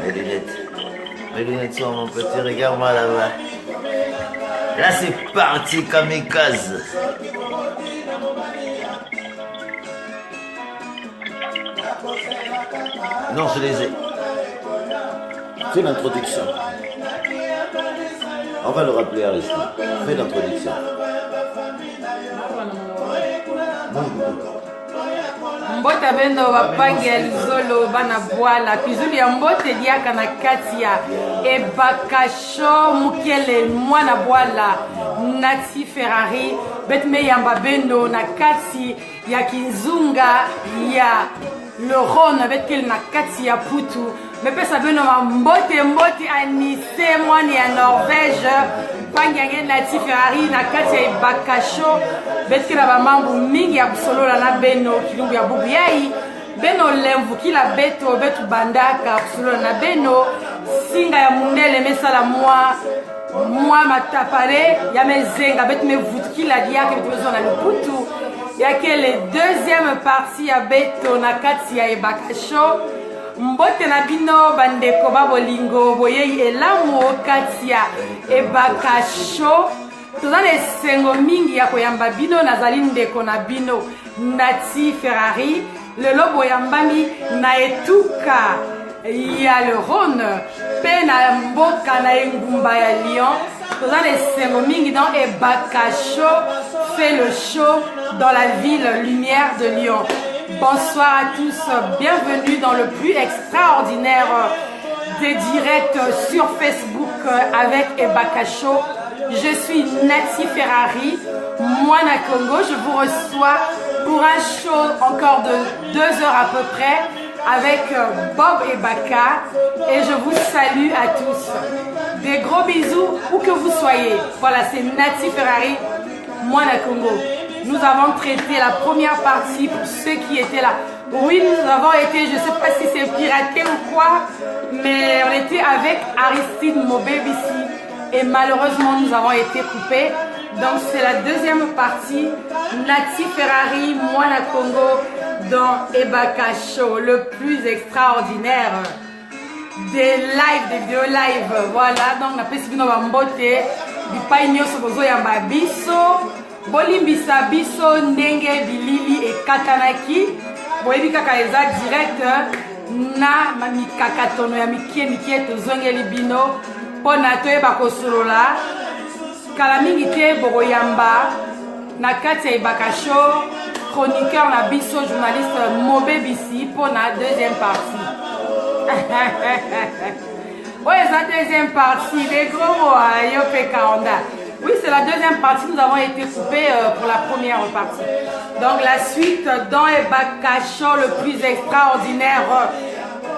Mes lunettes. Mes lunettes sont mon petit, regarde-moi là-bas. Là c'est parti kamikaze. Non, je les ai. Fais l'introduction. On va le rappeler Aristide. Fais l'introduction. Mbota bendo bapangi ya lizolo bana bwala pizuli ya mbote diaka na kati ya ebakasho mukele mwana bwala Nati Ferrari betme yamba bendo na kati ya kinzunga ya le Rhône betkel na kati ya putu mepesa beno mbote mbote anise mwani ya Norvège pangi yange Nati Ferrari na kati ya ebakasho betkela bamambu mingi ya busolola na beno kilumbu ya bubu yai beno lemvu kila beto betu bandaka busolola na beno singa ya mundele mesala mwa matapare ya mezenga betu mevutu kila diake betu bezo na luputu yake le deuxième partie ya beto na kati ya ebakasho mbote na bino bandeko babolingo boyei elamu kati ya ebakasho tozana esengo mingi ya koyamba bino nazali ndeko na bino Nati Ferrari lelo boyambami na etuka ya le Rhône pe na mboka na engumba ya Lyon tozana esengo mingi dans ebakasho fait le show dans la ville lumière de Lyon. Bonsoir à tous, bienvenue dans le plus extraordinaire des directs sur Facebook avec Ebakasho. Je suis Nati Ferrari, Moana Congo. Je vous reçois pour un show encore de 2 heures à peu près avec Bob et Baka. Et je vous salue à tous. Des gros bisous où que vous soyez. Voilà, c'est Nati Ferrari, Moana Congo. Nous avons traité la première partie pour ceux qui étaient là. Oui, nous avons été, je ne sais pas si c'est piraté ou quoi, mais on était avec Aristide Mobebisi et malheureusement nous avons été coupés. Donc c'est la deuxième partie, Nati Ferrari, Moana Congo dans Ebakasho, le plus extraordinaire des lives, des vidéos live. Voilà, donc on a fait Bino Bambote, du Paigno Sobozo Yamba Biso. Bolimbisa biso ndenge bilili ekatanaki boyebi kaka eza direct na mikakatono ya mikie tozongeli bino mpona toyeba kosolola kala mingi te bokoyamba na kati ya Ebakasho chroniqueur na biso journaliste Mobebisi mpona deuxième partie. Oyo eza deuxième partie les gros mots yo pe kaonda. Oui, c'est la deuxième partie. Nous avons été coupés pour la première partie. Donc la suite dans Ebakasho, le plus extraordinaire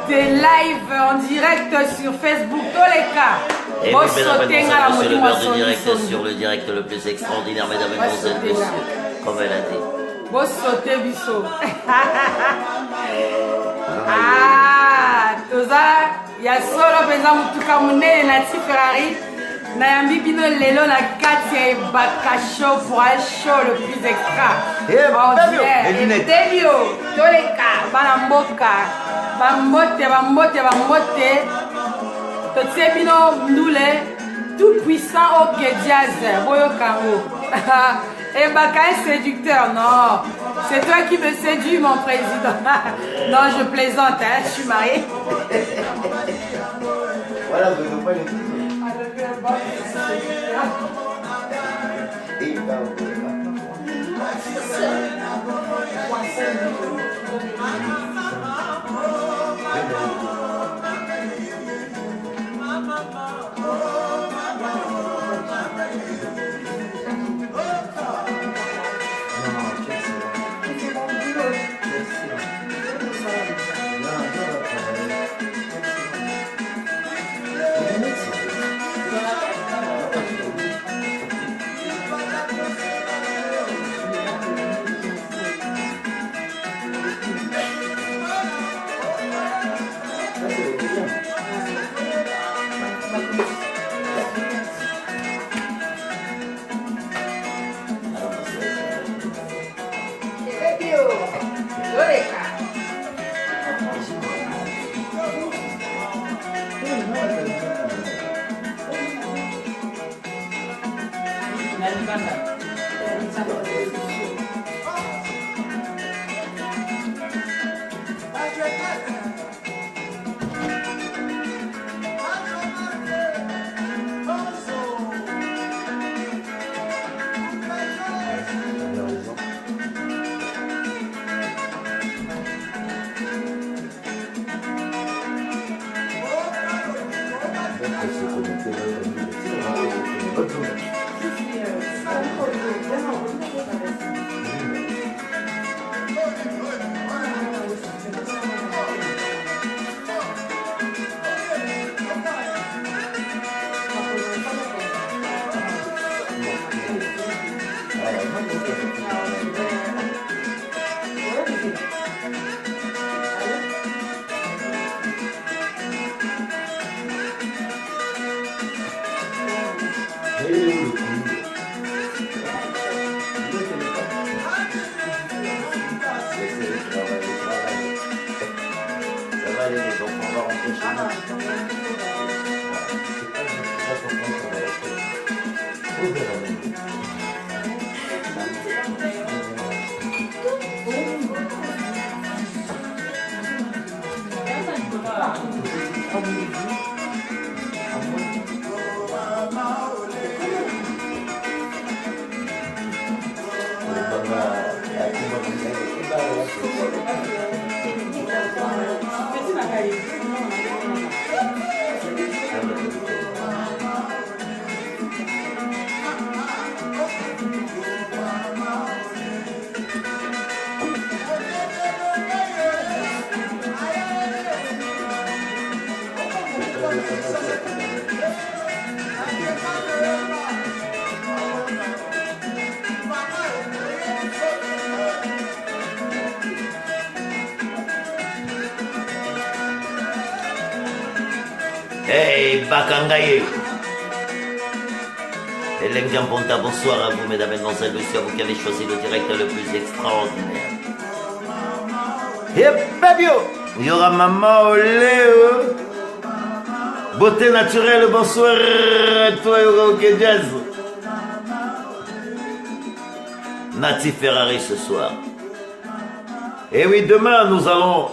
des lives en direct sur Facebook, tous les cas. Et oui, c'est le beurre de direct sur le direct le plus extraordinaire, mesdames et messieurs, comme elle a dit. Vous sautez, bisso. Ah, tout ça, il y a solo, par exemple, tout comme Nati Ferrari. Nayambi bino lelo na kati ya Ebakasho pour un show le plus extra. Etelio, toleka, bana mboka, bambote. Totie bino ndule, tout puissant au Diaz, boyo kango. Ebaka est séducteur, non. C'est toi qui me séduis, mon président. Non, je plaisante, hein, je suis mariée. Voilà, vous ne pas les tous. Hey, Bakangaye. Hélène Gambonda, bonsoir à vous, mesdames, mesdemoiselles, messieurs, à vous qui avez choisi le direct le plus extraordinaire. Et Babio, il y aura maman Oléo. Beauté naturelle, bonsoir à toi, Yoga Jazz. Nati Ferrari ce soir. Et oui, demain, nous allons...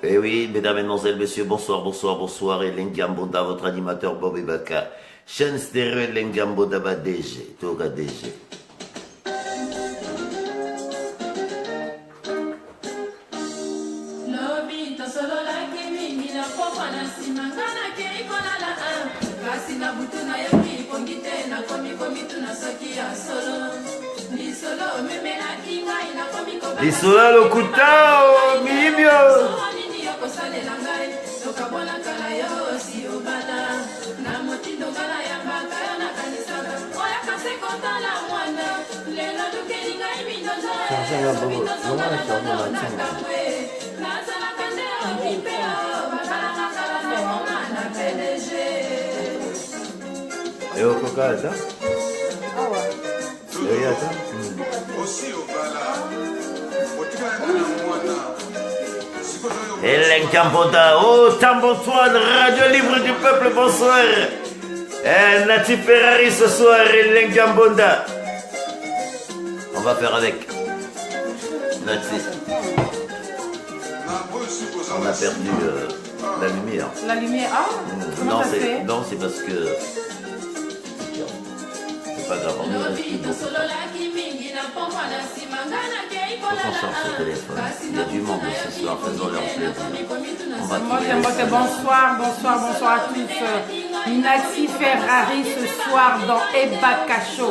Eh oui, mesdames, mesdemoiselles, messieurs, bonsoir, bonsoir, bonsoir. Et Lengambonda, votre animateur Bobby Baka. Chaîne stéréo Lengambonda DG. Toga DG. Isola Lokutao, Mibio. Eu kokata? Awa. Yata? Hélène Gambonda, oh Tambontoine, Radio Libre du Peuple, bonsoir. Nati Ferrari ce soir, Hélène Gambonda. On va faire avec Nati. On a perdu la lumière. La lumière, ah non, c'est parce que... C'est pas grave, on est resté beaucoup. On s'en sort ce téléphone. Il y a du monde ce soir, faisons leur plaisir. On va trouver. Bonsoir, bonsoir, bonsoir à tous. Nati Ferrari ce soir dans Ebakacho,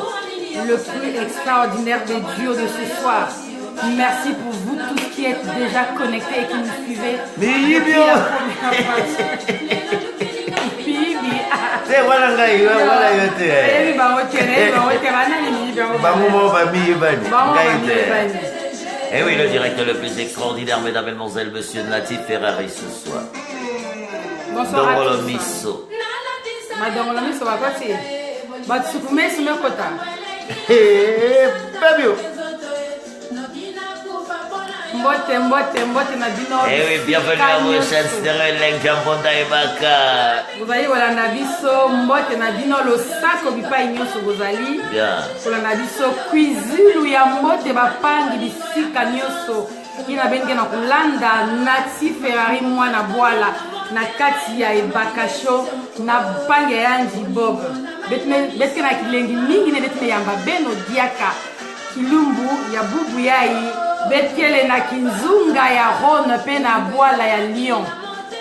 le plus extraordinaire des duos de ce soir. Merci pour vous tous qui êtes déjà connectés et qui nous suivez. Mais bien. Et oui, le direct le plus extraordinaire, mesdames, mesdemoiselles, monsieur Nati Ferrari ce soir. Bonsoir à tous. Misso. Madame Misso, va passer. Batsukume Sumekota. Fabio. mbote na bino. Eh oui, bienvenue à vos chaînes Stereo Lengamponda et Baka. Bozali kolanda biso mbote na bino losako bipai nyonso bozali. Bien. Kolanda biso cuisine ya mbote bapangi bisika nyonso. Kina benge na kulanda Nati Ferrari mwana bwala na kati ya Ebakasho na pange ya Bob. Betke na kilengi mingi ne betme yamba beno diaka kilumbu ya bubu yai betkele na kinzunga ya Rhône pe na bwala ya Lyon.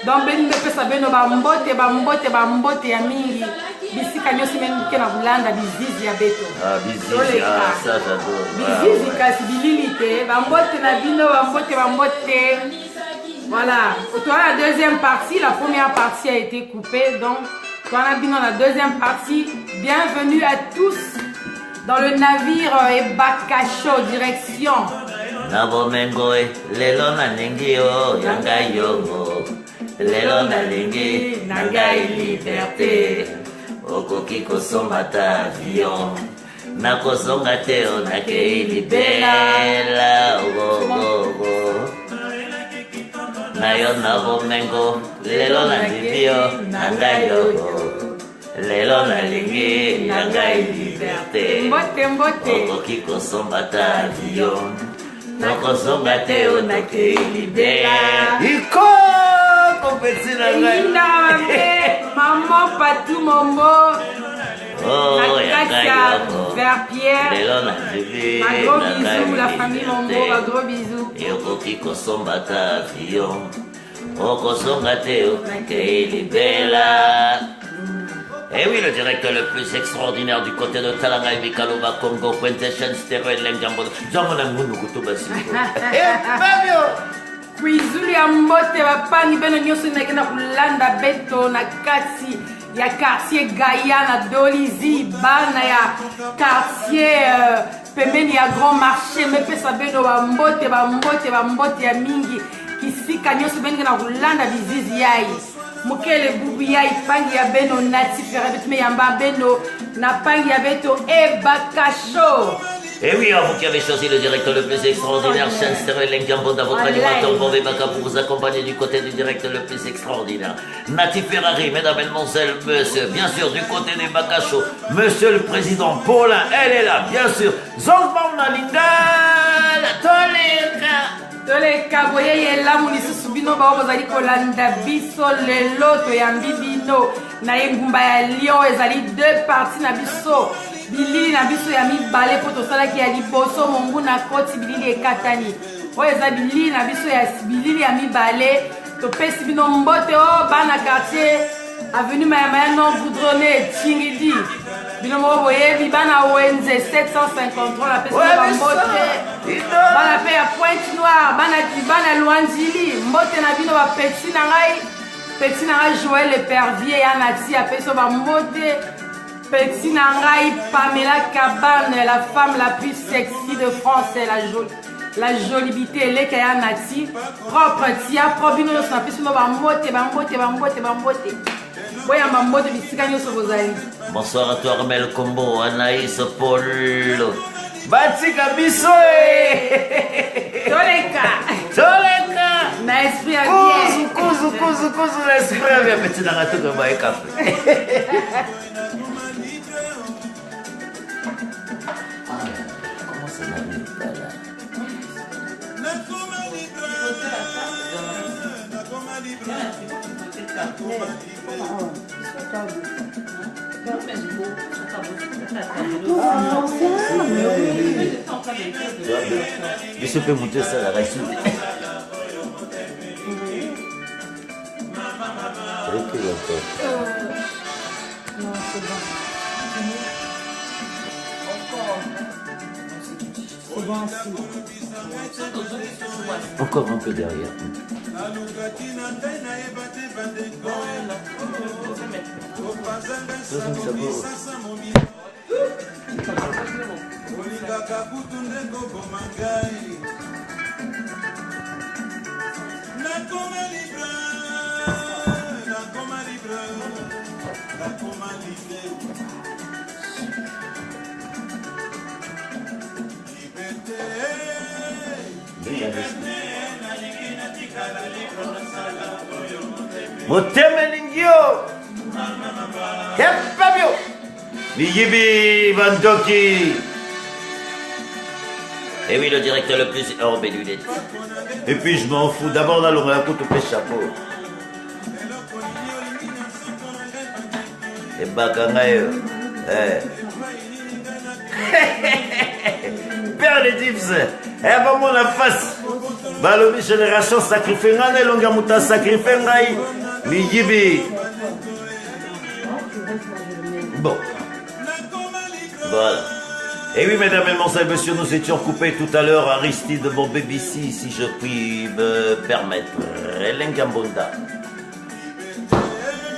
Donc ben pesa beno bambote ya mingi bisika nyosi menke na kulanda bizizi ya beto. Ah bizizi, ah ça j'adore. Bizizi kasi bililite bambote na bino bambote. Voilà, toi la deuxième partie, la première partie a été coupée, donc toi la bino la deuxième partie. Bienvenue à tous dans le navire Ebakasho direction Nabomengoe, lelo na nengi yo, yangai yo, lelo na nengi, nangai liberté. Okoki kosomba ta avion, nakosonga te onakei libela. Nayo nabomengo, lelo na nengi yo, nangai yo. Lelo na lingi, nangai liberté. Mbote. Okoki kosomba ta avion, nakosonga te onakei libela. Iko kompetisi na ngai. Maman Patou Mombo. Oh, Nakasia vers Pierre. Lelo na bébé. Un gros bisou, la famille Mombo, un gros bisou. Okoki kosomba ta avion, okosonga te onakei libela. Et oui, le directeur le plus extraordinaire du côté de Talanga et Mikaloba, Congo, Quintessence, Stereo et Lengambo. Jamona Mounou Koutoubassou. Eh, Fabio! Kwizulu ya mbote bapangi beno nyonso nakenda kulanda beto na kati ya quartier Gaïa na Dolizi, bana ya quartier pembeni ya Grand Marché, mepesa beno bambote ya mingi kisika nyonso bengena kulanda bizizi yai. Mukele bubu ya ipangi ya beno Nati Ferrari betme yamba beno na pangi ya beto Ebakasho. Et oui, vous qui avez choisi le directeur le plus extraordinaire, chaîne Stereo Lengamponda, votre animateur Bobé Baka pour vous accompagner du côté du directeur le plus extraordinaire. Nati Ferrari, mesdames, mesdemoiselles, monsieur, bien sûr du côté des Bakacho, monsieur le président Paulin, elle est là, bien sûr. Zongman Nalinga, Toleka boye lamu lisusu bino bao bozali kolanda biso lelo toyambi bino na engumba ya Lyon ezali deux parties na biso bilili na biso ya mibale po tosalaki ya liboso mongu na koti bilili ekatani oyo eza bilili na biso ya bilili ya mibale topesi bino mbote o bana quartier avenue Mayamaya non goudronné Tingidi bino moko boyebi bana wenze 753 la pesi bambote bana pe ya Pointe Noire bana Luanzili mbote na bino bapeti na ngai Joël Epervier ya Nati apesi bambote peti na ngai Pamela Cabane la femme la plus sexy de France la jolibité eleka ya Nati propre tia propre bino nyonso napesi bino bambote boyamba mbote bisika nyonso bozali. Bonsoir à toi Armel Combo, Anaïs, Paul Batika biso Toleka na esprit ya bien kuzu na esprit ya bien petit na rato de baie café. Comment ça n'arrive pas là? Je peux monter ça la raison. Non, c'est bon. C'est bon aussi. Encore un peu derrière. Bien, Motema Lingio. Fabio. Miyibi Vandoki. Et oui, le directeur le plus... Oh, mes lunettes. Et puis je m'en fous. D'abord, là, on va couper le chapeau. Et Bakangayo. Père les dips. Eh, bah, moi, la face. Balobi génération sacrifiée. Ngane longa muta sacrifiée. Ngai. Miyibi. Bon. Voilà. Et oui, mesdames et messieurs, nous étions coupés tout à l'heure. Aristide de mon BBC, si je puis me permettre. Lengambonda.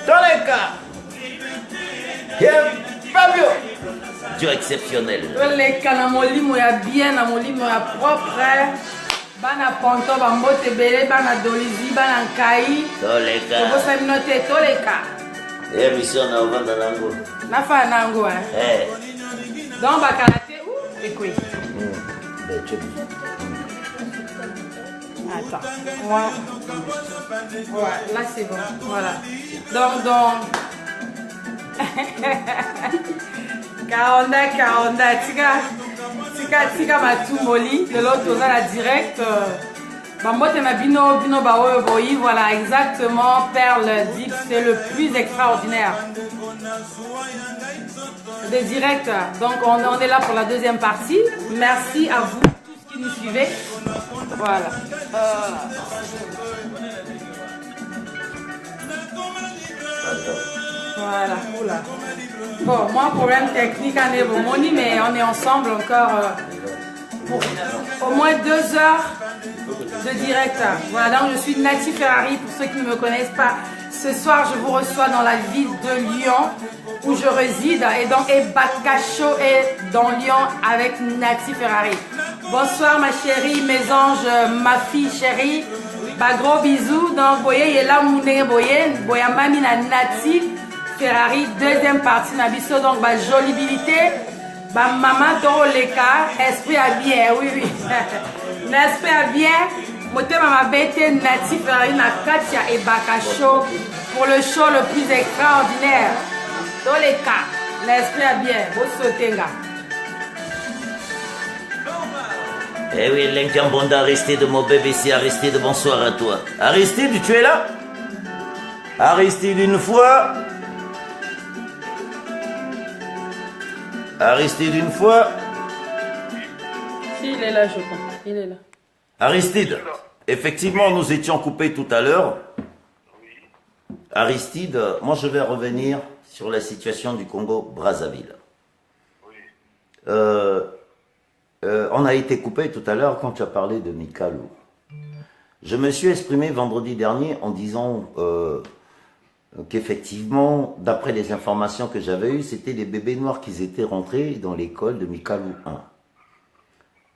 Toleka. Fabio. Dieu exceptionnel. Toleka na molimo ya bien, na molimo ya propre. Bana ponto, bambote bele, bana dolizi, bana nkai. Toleka. Tobosa minote toleka. Et mission na ovanda nango. Na fa nango, hein. Eh. Donc, bakalate ou et quoi? Attends. Ouais, là c'est bon. Voilà. Donc. Kaonda, tika matumoli. Le lot toza la direct. Bambote ma bino baoyo boyi. Voilà, exactement. Perle Dip, c'est le plus extraordinaire. De direct. Donc on est là pour la deuxième partie. Merci à vous tous qui nous suivez. Voilà. Voilà. Oula. Bon, moi problème technique on est bon, mais on est ensemble encore pour au moins 2 heures de direct. Voilà, donc je suis Nati Ferrari pour ceux qui ne me connaissent pas. Ce soir, je vous reçois dans la ville de Lyon où je réside et donc Bakacho est dans Lyon avec Nati Ferrari. Bonsoir ma chérie, mes anges, ma fille chérie. Bah, gros bisous. Donc, boye, yela moune boye, boya mami na Nati Ferrari, deuxième partie Nabiso. Donc, bah, jolibilité. Bah, maman Toroleka, esprit à bien, oui. L'esprit à bien. Motema ma bête Nati Ferrari na Katia et Bakacho pour le show le plus extraordinaire. Dans les cas, l'esprit à bien, vous sautenga. Eh oui, Lengambonda, Aristide, mon bébé, ici, Aristide, bonsoir à toi. Aristide, tu es là? Aristide, une fois. Aristide, une fois. Si, il est là, je crois. Il est là. Aristide, effectivement, nous étions coupés tout à l'heure. Aristide, moi je vais revenir sur la situation du Congo-Brazzaville. On a été coupé tout à l'heure quand tu as parlé de Mikalou. Je me suis exprimé vendredi dernier en disant qu'effectivement, d'après les informations que j'avais eues, c'était les bébés noirs qui étaient rentrés dans l'école de Mikalou 1.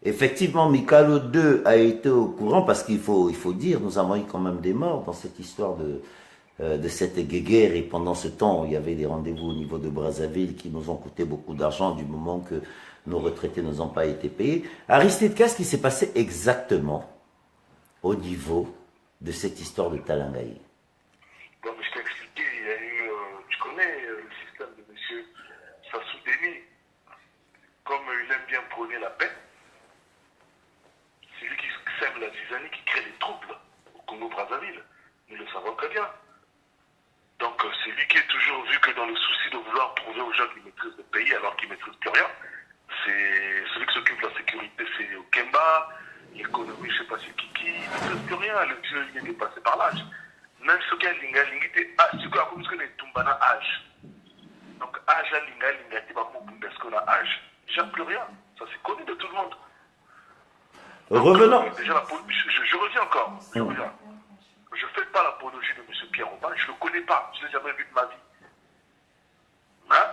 Effectivement, Mikalou 2 a été au courant parce qu'il faut dire, nous avons eu quand même des morts dans cette histoire de cette guéguerre, et pendant ce temps, il y avait des rendez-vous au niveau de Brazzaville qui nous ont coûté beaucoup d'argent du moment que nos retraités n'ont pas été payés. Aristide, qu'est-ce qui s'est passé exactement au niveau de cette histoire de Talangaï? Comme je t'ai expliqué, il y a eu, tu connais le système de M. Sassou Deni, comme il aime bien prôner la paix, c'est lui qui sème la zizanie, qui crée les troubles au Congo-Brazzaville. Nous le savons très bien. Donc c'est lui qui est toujours vu que dans le souci de vouloir prouver aux gens qu'il maîtrise le pays alors qu'il ne maîtrise plus rien. C'est celui qui s'occupe de la sécurité, c'est Okemba, l'économie, je ne sais pas c'est qui ne maîtrise plus rien. Le vieux, il est dépassé par l'âge. Même ce qui a l'ingalité, ce qui a comme ce qu'on est tombé dans âge. Donc âge à l'ingalité, parce qu'on a âge. Il n'y a plus rien. Ça c'est connu de tout le monde. Revenons. Déjà, je reviens encore. Je reviens. Je ne fais pas l'apologie de M. Pierre Robin, je ne le connais pas, je ne l'ai jamais vu de ma vie. Mais,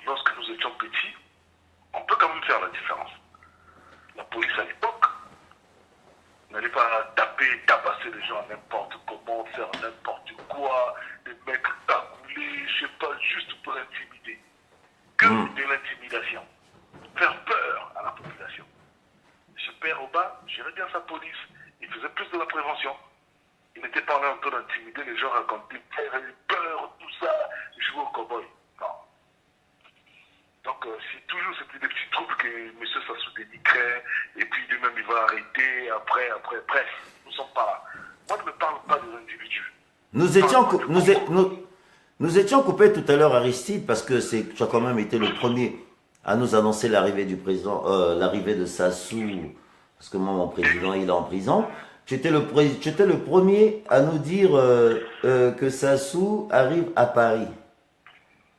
lorsque nous étions petits, on peut quand même faire la différence. La police à l'époque n'allait pas taper, tabasser les gens n'importe comment, faire n'importe quoi, des mecs cagoulés, je ne sais pas, juste pour intimider. Que de l'intimidation. Faire peur à la population. M. Pierre Robin gérait bien sa police, il faisait plus de la prévention. Il n'était pas là en train d'intimider les gens, raconter peur, tout ça, jouer au cowboy. Non. Donc, c'est toujours des petits troubles que M. Sassou Nguesso crée, et puis lui-même il va arrêter, après, bref, nous ne sommes pas là. Moi, ne me parle pas des individus. Nous étions coupés tout à l'heure, Aristide, parce que tu as quand même été le premier à nous annoncer l'arrivée du président, l'arrivée de Sassou, parce que moi, mon président, il est en prison. Tu étais le premier à nous dire que Sassou arrive à Paris.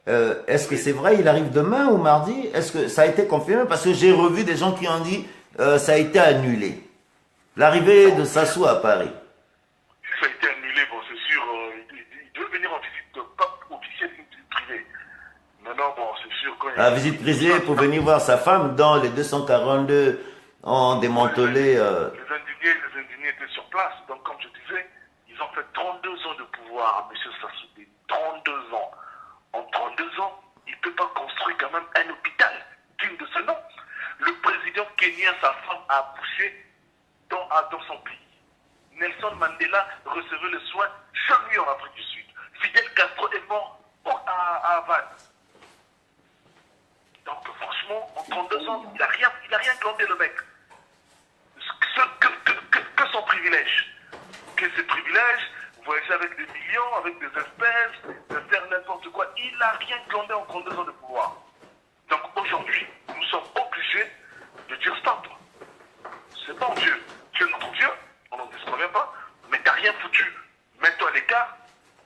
Est-ce que c'est vrai, il arrive demain ou mardi? Est-ce que ça a été confirmé? Parce que j'ai revu des gens qui ont dit ça a été annulé. L'arrivée de Sassou à Paris. Si ça a été annulé, bon, c'est sûr, il doit venir en visite, pas officielle, une visite privée. Maintenant, bon, c'est sûr quand La visite privée pour venir voir sa femme dans les 242 ont démantelé. Les indignés étaient sur place. Donc, comme je disais, ils ont fait 32 ans de pouvoir à M. Sassou Nguesso. 32 ans. En 32 ans, il ne peut pas construire quand même un hôpital digne de ce nom. Le président kenyan, sa femme, a accouché dans son pays. Nelson Mandela recevait le soin chez lui en Afrique du Sud. Fidel Castro est mort à Havane. Donc franchement, en 32 ans, il n'a rien glandé le mec. Que son privilège. Que ses privilèges, voyager avec des millions, avec des espèces, de faire n'importe quoi. Il n'a rien glandé en 32 ans de pouvoir. Donc aujourd'hui, nous sommes obligés de dire stop. C'est bon Dieu. Tu es notre Dieu, on n'en disconvient pas, mais t'as rien foutu. Mets-toi à l'écart,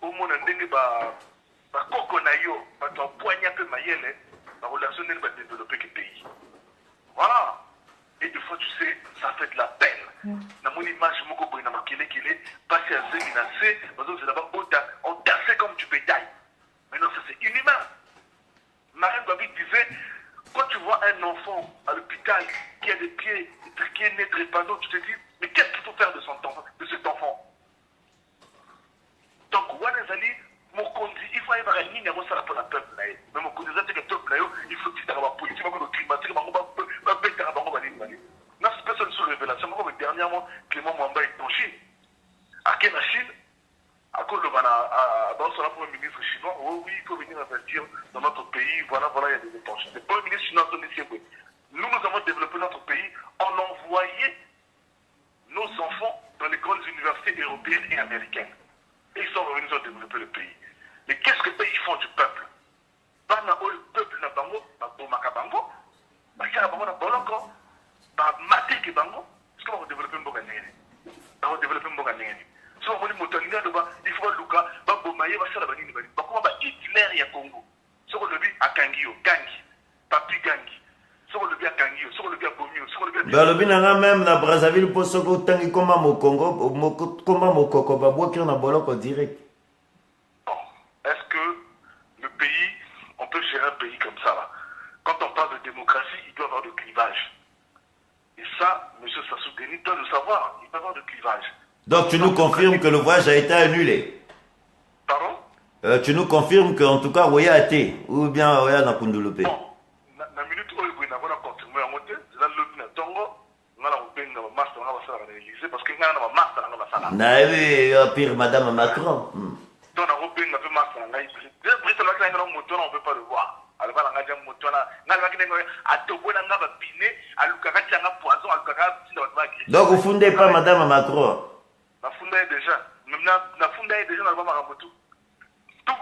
au moins on a coconayo, tu as poigné un peu maïel, la relation elle va développer le pays. Voilà. Et des fois, tu sais, ça fait de la peine. Dans mon image, je me marqué qu'il est passé à Zéminacé, c'est là-bas, on tassait comme du bétail. Maintenant, ça c'est inhumain. Marine Babi disait, quand tu vois un enfant à l'hôpital qui a des pieds, qui est né trépano, tu te dis, mais qu'est-ce qu'il faut faire de cet enfant? Donc, Wanezali, il faut avoir une ligne à pour la peuple. Mais mon connaissant que le peuple, il faut qu'il y ait la politique, le climatique, non, c'est pas une révélation. Moi, dernièrement, Clément Mwamba est en Chine. À quelle Chine? À cause de le Premier ministre chinois, oh oui, il faut venir investir dans notre pays, voilà, il y a des dépenses. Le Premier ministre chinois, nous avons développé notre pays en envoyant nos enfants dans les grandes universités européennes et américaines. Et ils sont revenus à développer le pays. Mais qu'est-ce que ils font du peuple? Le peuple n'a pas bango, maté bango, est-ce qu'on va développer un bon gagné? On va développer un bon gagné. Si on veut motolinga il faut Luka, Babomaye, va faire la banine. Comment va Hitler et Congo? Si on le dit à Kangio, Gangi, Papi Gangi, si on le dit à Kangio, si on le dit à Bomio, si on le dit à le binanga même na Brazzaville pour ce que tangi comme au Congo, comme au Koko, Babou qui en a bolok direct. Bon, est-ce que le pays, on peut gérer un pays comme ça là? Quand on parle de démocratie, il doit y avoir de clivage. Et ça, M. Sassou Nguesso doit le savoir, il doit y avoir de clivage. Donc tu nous confirmes que le voyage a été annulé? Pardon? Tu nous confirmes qu'en tout cas, Oya a été, ou bien Oya n'a pas développé? Bon, la minute où il y a un confirmé à monter, c'est là le Tongo, on a un master à l'Élysée, parce qu'il y a un master à la Naïve, pire Madame Macron. Donc on a un master à l'Élysée. Brice, on ne peut pas le voir. Donc vous ne fondez pas Madame Macron? La funda est déjà. Même la funda est déjà dans le Marabotou. Tout.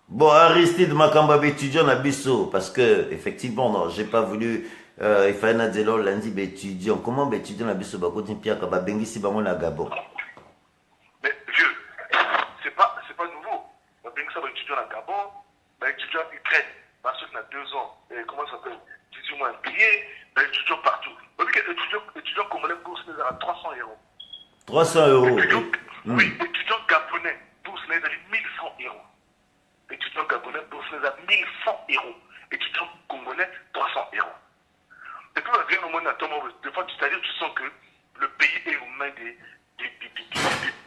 Bon, Aristide Makamba étudiant à Bissau, parce que effectivement, non, j'ai pas voulu. Il fallait un zélo lundi étudiant. Comment étudiant à Bissau, bah côté Pierre Kaba Bengi si bango na Gabon. Mais vieux, c'est pas nouveau. Bengi ça va étudiant à Gabon, bah étudiant Ukraine, parce qu'il a 2 ans. Et comment ça s'appelle? Étudiant un billet, bah étudiant partout. Vous voyez que étudiant congolais bourse les à 300 euros. 300 euros. Oui, étudiant gabonais bourse les à 1100 euros. Étudiant gabonais bourse les à 1100 euros. Étudiant congolais 300 euros. Et puis, au moins, des fois, c'est-à-dire, tu sens que le pays est aux mains des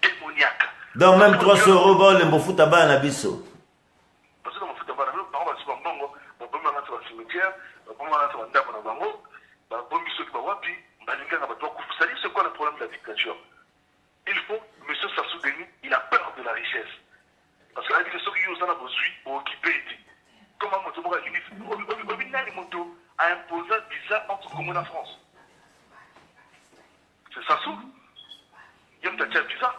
démoniaques. Donc, même 300 euros, bon, le mot foot à bas à Bissau. Parce que dans le foot à bas, par exemple, on va sur un cimetière, on va sur un dame, Vous savez c'est quoi le problème de la dictature? Il faut, M. Sassou Denis, il a peur de la richesse. Parce que la dictature qui est occupée, comme un moto, a imposé un visa entre Congo et la France. C'est Sassou. Il y a un visa.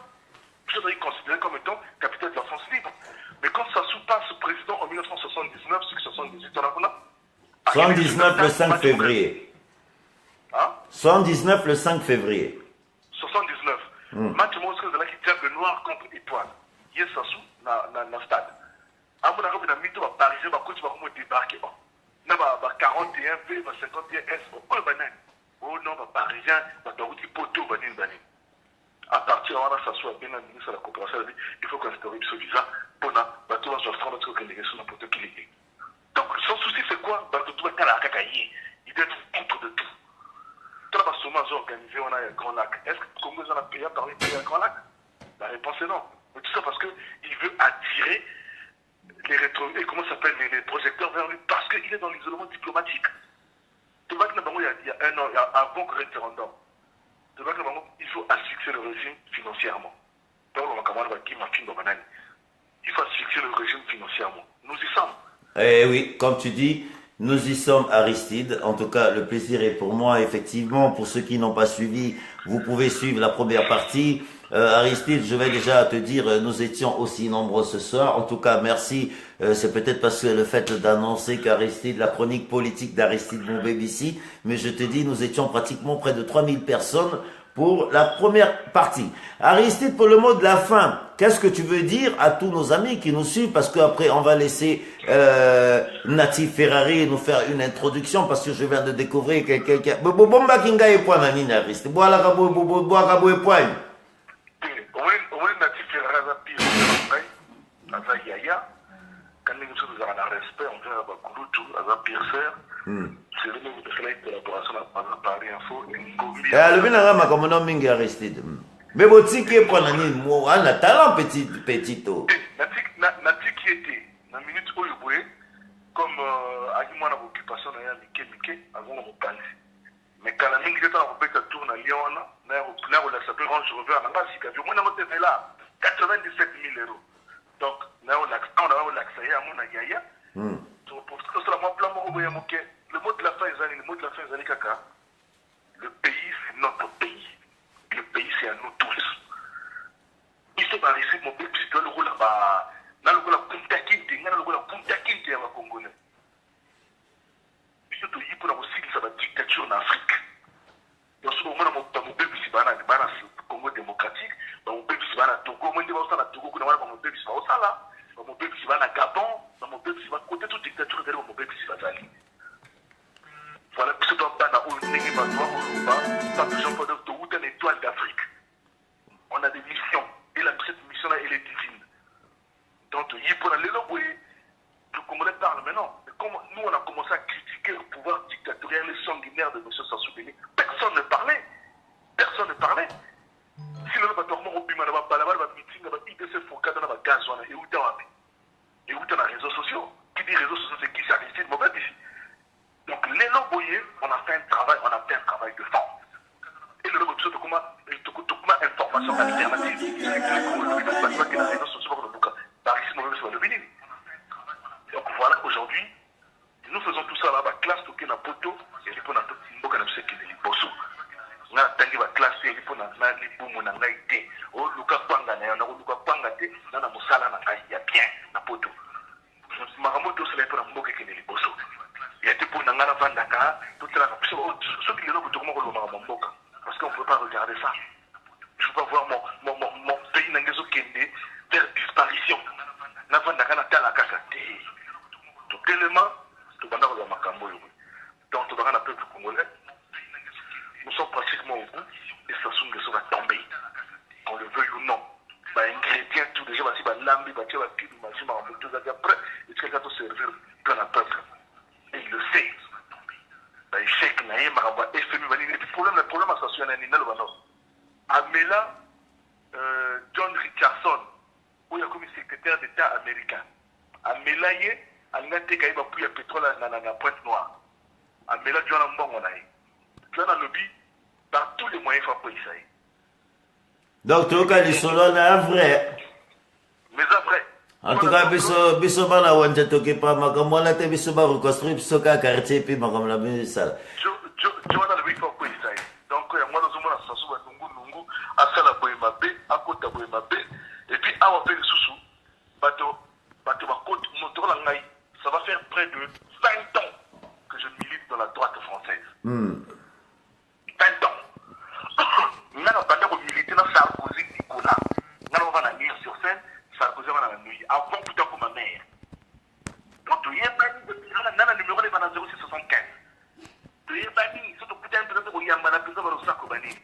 Je dois être considéré comme étant capitaine de la France libre. Mais quand Sassou passe président en 1979, c'est que 78, on a 79 le 5 février. Hein? 79 le 5 février. 79. Match monstre de la qui tient le noir contre Étoile. Il y a Sassou dans le stade. À mon avis, dans le mythe, Parisien va continuer à débarquer. Il y a 41 V, 51 S. Oh non, Parisien, va te poteau, à partir de là, Sassou a bien un ministre de la coopération. Il faut qu'on instaure ce visa pour la bateau à faire notre délégation dans le qui est. Donc, son souci, c'est quoi? Tout le monde il doit être contre de tout. Tout le monde organisé, on a un grand lac. Est-ce que le Congo a payé par un grand lac? La réponse est non. Mais tout ça parce qu'il veut attirer les comment ça s'appelle, les projecteurs vers lui, parce qu'il est dans l'isolement diplomatique. Tu vois que il y a un an, avant le référendum, il faut asphyxier le régime financièrement. Il faut asphyxier le régime financièrement. Nous y sommes. Eh oui, comme tu dis, nous y sommes, Aristide. En tout cas, le plaisir est pour moi, effectivement. Pour ceux qui n'ont pas suivi, vous pouvez suivre la première partie. Aristide, je vais déjà te dire, nous étions aussi nombreux ce soir. En tout cas, merci. C'est peut-être parce que le fait d'annoncer qu'Aristide, la chronique politique d'Aristide Bombeb ici, mais je te dis, nous étions pratiquement près de 3000 personnes pour la première partie. Aristide, pour le mot de la fin, qu'est-ce que tu veux dire à tous nos amis qui nous suivent? Parce qu'après, on va laisser Natif Ferrari nous faire une introduction, parce que je viens de découvrir quelqu'un. Bomba Kinga et point Nani Aristide. Bois la cabo et point. Oui, Natif Ferrari, Aza Yaya, quand nous avons un respect, on vient à Bakouloutou, Aza Piercer. C'est le même collaboration à Paris Info. Le binarama comme un homme mingi Aristide. Mais votre qui est pour l'année, moi, on a talent petit. Natif qui était, dans la minute où il voulait, comme Agimon a occupation, il y a Miké, avant on parle. Mais quand la mingi était en repère, ça tourne à Lyon, on a s'appelé Range Rover, on a dit que moi, on a là 97 000 €. Donc, on a l'accès à mon Yaya. Pour tout cela, le mot de la fin, les caca. Le pays, c'est notre pays. Le pays, c'est à nous tous. Il se passe ici, mon pays, c'est le rôle là-bas. Dans le rôle de la Punta Congolais. Surtout, il faut aussi que ça va dictature en Afrique. Donc, ce moment, mon pays, c'est le Congo démocratique. Mon pays, c'est le Togo. Mon pays, c'est le Togo. Mon pays, c'est le mon pays, c'est le Gabon. Mon pays, c'est le côté de dictature. Mon pays, c'est le Zali. Voilà, ce doit pas avoir une étoile d'Afrique. On a des missions. Et cette mission-là, elle est divine. Donc, il faut aller là où le Congolais parle maintenant. Mais comme nous, on a commencé à critiquer le pouvoir dictatorial et sanguinaire de M. Sassou Nguesso, personne ne parlait. Personne ne parlait. Si le gouvernement au Bima, meeting, IDC Foucault, dans la gaz, et où dans les réseaux sociaux. Qui dit réseaux sociaux, c'est qui c'est Aristide Bombeb ici. Donc, les Loboyés, on a fait un travail de fond. Et le logo de ce document, information alternative. Donc, voilà, aujourd'hui, nous faisons tout ça là-bas, classe, tout la poteau, et il faut la mboka na ce qui est bosso. On a tangi la classe, et il faut la boum, na ngaïté. Oh, Luka Panga, na Luka Panga, na Moussala, na ngaïté, bien, na poteau. Maramoto, c'est pour la mboka qui est bosso. Il y a des gens qui ont Dakar, ceux qui les ont tout parce qu'on ne peut pas regarder ça. Je ne peux pas voir mon pays Nangezo Kende faire disparition. Donc, l'élément, donc, tu vas peuple congolais. Nous sommes pratiquement au bout et Sassou Nguesso va tomber. Qu'on le veuille ou non. Ingrédients, tout déjà, lambi, après, et tu vas te servir plein à peuple. Et il le sait. Échec, le problème à Sassou Nguesso, Amela John Richardson, où il y a comme secrétaire d'État américain. Amela, il a été pétrole à la Pointe Noire. Amela John Mbongo, tu as un lobby par tous les moyens faut appeler ça. Donc tu as dit solo na vrai. Mais après. En tout cas, biso bana wanja toki pa makamwala te biso ba reconstruire biso ka quartier puis makamla bisa. Tu vois le faut appeler ça. Donc moi dans mon sens où nungu asala boy mabe, akota boy mabe et puis à appeler sous bato ba compte moteur la ngai. Ça va faire près de 20 ans que je milite dans la droite française. 20 ans. Nous avons pas milité dans Sarkozy Nicolas. Nous avons pas lire sur scène, Sarkozy va la nuit. Avant putain pour ma mère. Donc tu y es banni depuis là, numéro les banans 0675. Tu y es banni, surtout putain de temps où il y a un banana plus dans le sac au banni.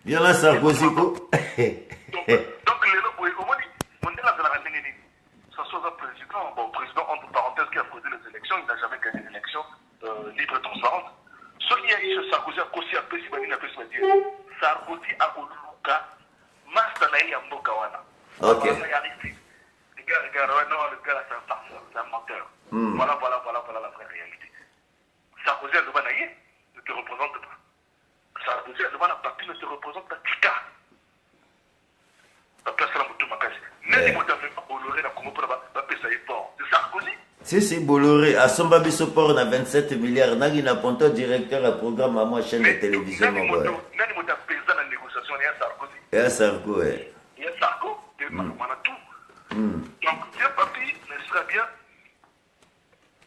Il y a la Sarkozy quoi. Donc les lots pour économiser, on est là dans la rendez-vous. Ça soit un président, bon président entre parenthèses qui a posé les élections, il n'a jamais gagné une élection libre et transparente. Ce qui a eu Sarkozy a aussi appelé si banni n'a pas se dire. Sarkozy a Luka, Master Naï Amboka Wana. Ok. Les gars, non, le gars, c'est un farceur, c'est un menteur. Voilà la vraie réalité. Sarkozy a le Banaï ne te représente pas. Sarkozy a le Banaï parti ne te représente pas. Tika. La place à la moto Makasi. N'est-ce pas Bolloré, la Congo pour la paix, ça est fort. C'est Sarkozy. Si, Bolloré, à son babiso port, on a 27 milliards. Nagi n'a pas directeur à programme à moi, chaîne de télévision. Nani mota paysan en négociation, il y a Sarkozy. Il y a Sarko, ouais. Il y a Sarko, on a tout. Donc, bien papi, ne sera bien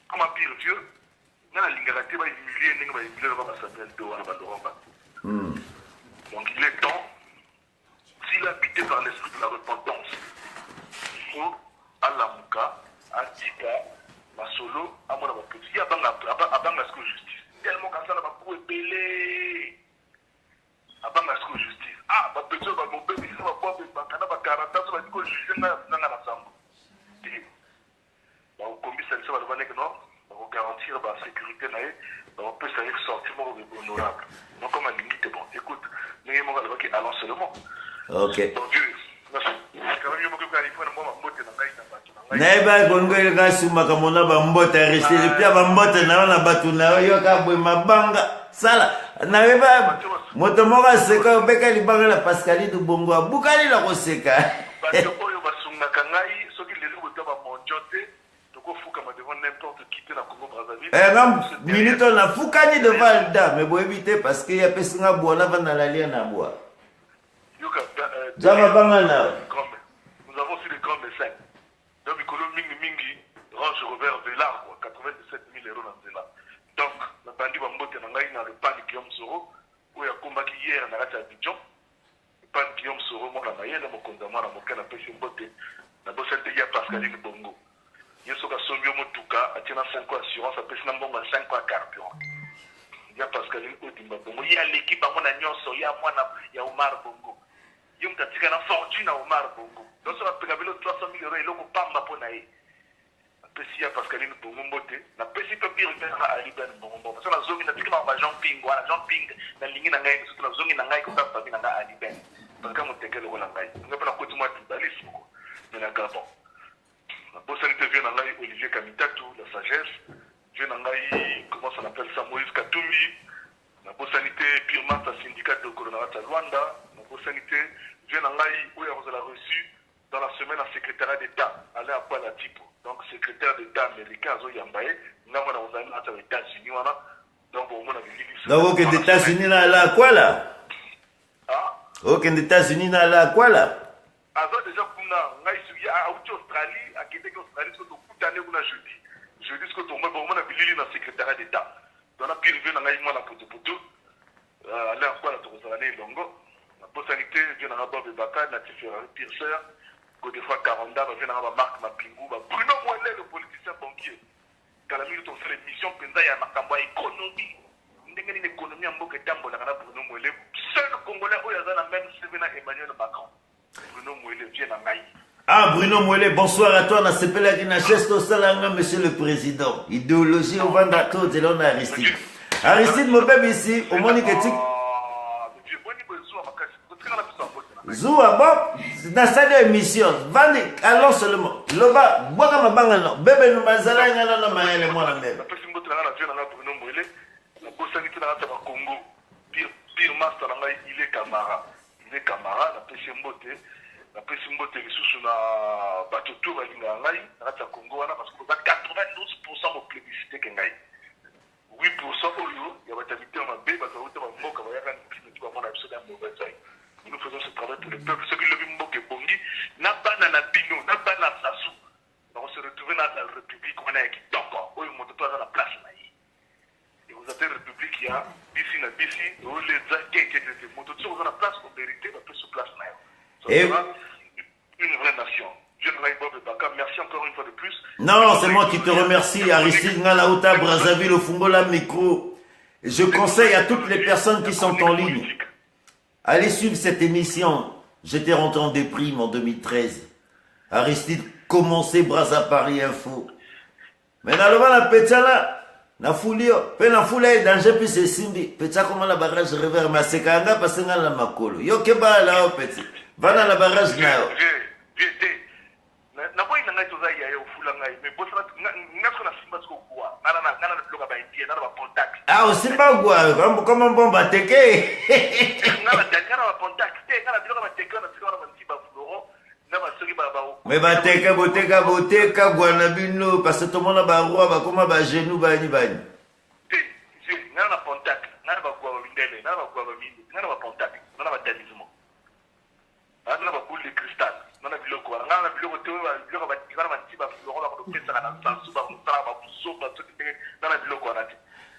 comme un pire vieux. Dans la ligne, il va humilier, donc, il est temps, s'il est habité par l'esprit de la repentance, il faut à la Mouka, à Tika, à Solo, à mon petit, il y a la justice. Tellement qu'à ça, la Mouka est belé. À la justice. Ah, ma petite, mon bébé, ça va pas, mais ma canne va 40 ans, ça va dire que je suis dans la chambre. Donc, comme ça, ça va devenir non, on va garantir la sécurité, on peut salir sortir honorable. Donc, comme un limite, bon, écoute, nous avons qui allons seulement. Ok. Donc, Dieu, merci. Quand même, il faut que Naiba Congo il ga suma kamona ba mbota risili pia ba mbota na batu na yo ka bwe mabanga sala naiba moto moka seka beka libanga la Pascali du bongo bukali la koseka bato oyo basunga kangai soki lelo boto ba monjote toko fuka ma devant n'importe qui te na Congo Brazzaville minute na fukani de Valda mais bo éviter parce que ya pesinga bola vana la lia na bois yoka jama bangana nous avons aussi les grands médecins. Donc, Mingi range revers de l'arbre, 97 000 euros dans cela. Donc, le bandit va monter dans le pan de Guillaume Soro, où il y a combattu hier dans la Abidjan. Le pan de Guillaume Soro, moi, la maille, mon condamnement, la moquette, la pêche, une beauté. La bosse, elle y a Pascaline Bongo. Il y a ce qu'a sommé au Motouka, à tirer 5 ans assurance, à pêcher un bon 5 ans carburant. Il y a Pascaline Odimba Bongo. Il y a l'équipe à mon agnon, il y a moi, il y a Omar Bongo. Il y a une fortune à Omar Bongo. Donc, ça va payer 300 000 euros et l'homme pas m'a ponaï. La PCI a Pascaline Bongo Mbote. La PCI peut pire à Aliben Bongo. Parce que la zone, il y a tout le monde Jean Ping, la Jean Ping, la ligne n'a pas, surtout la zone, il n'a pas, comme ça, il n'a pas Aliben. Parce que moi, t'es quel rôle n'a pas. On n'a pas la côte moi du balisme. Mais la Gabon. La bosse sanité vient dans l'aïe Olivier Kamitatou, la sagesse. Vient dans l'aïe, comment ça s'appelle ça, Moïse Katumbi. La bosse sanité purement sa syndicat de Colonel Luanda. La bosse sanité vient dans l'aïe où on a reçu. Dans la semaine, un secrétaire d'État allait à Kuala Tipo. Donc, secrétaire d'État américain, Zo Yambaye, nous avons aux États-Unis. Donc, on a vu. Donc, aux États-Unis, là, à quoi là? Ah? Aux États-Unis, là, à quoi là? Alors, déjà, on a Australie, à Québec, Australie, ce que tout année, on a jeudi. Jeudi, ce que tout le monde a vu dans le secrétaire d'État. Dans la pire, on a eu la poteau. Allez à Kuala Tipo, Longo. La postalité vient dans la Bob Baka, Natif Ferrari, Piercer. Des fois, Caranda va venir à Marc Mapingou, Bruno Moellet, le politicien banquier. Quand la minute on fait l'émission, Penza y a Makamba économie. Nous avons une économie en boucle d'ambo, Bruno Moellet. Seul Congolais, où il y a la même Sévena Emmanuel Macron. Bruno Moellet vient à Maï. Ah, Bruno Moellet, bonsoir à toi. On a sepelé avec une geste au salon, monsieur le président. Idéologie au vent d'accord, c'est là on a Aristide. Aristide, mon bébé ici, au Monique Éthique. Zoua, bon, dans cette émission, Vandi, allons seulement. Loba, bois comme un bangano, bébé nous mazala, il y a un maël et moi la même. La personne qui a Bruno Moellet, la bosse sanitaire dans le Congo, Camara, na pesi mbote lisusu na bato to balinga ngai na kati ya Congo wana parce que 92% mo plébiscité ke ngai 8% oyo ya batabité mabe bato uta ba mboka ba yaka mpino tu ba mona biso ya mboka zai. Nous faisons ce travail pour le peuple, ceux qui le vivent mboka bongi na bana na bino na bana sasu. On se retrouve dans la République on est qui toko oyo moto to na place na yi. Et vous avez la République il y a d'ici na d'ici où les zaké qui étaient moto to na place pour mériter ba plus place na yo. Et Une vraie nation. Merci encore une fois de plus. Non, c'est moi qui te remercie, Aristide Ngalaouta, Brazzaville, au Fungola Micro. Je conseille à toutes les personnes qui sont en ligne, allez suivre cette émission. J'étais rentré en déprime en 2013. Aristide, commencez Brazza Paris Info. Mais dans le bas, la pétala, na foulio, pe na foula et danger, puis c'est simbi. Pétala, comment la barrage revers, mais c'est quand même passé dans la makolo. Yo, keba là, oh, petit. Va dans la barrage là. Na boy na ngai toza ya yo fula ngai mais bosa ngako na simba sko kwa na bloka ba intie na ba contact ah simba kwa comment bon ba teke na ba contact te na bloka ba teke na bloka ba simba floro na ba soki ba mais ba teke boteka kwa na bino parce que tout le monde ba roi ba comment ba genou ba ni te na contact na ba kwa mindele na ba kwa mindi na ba contact na ba talismo na ba boule de cristal.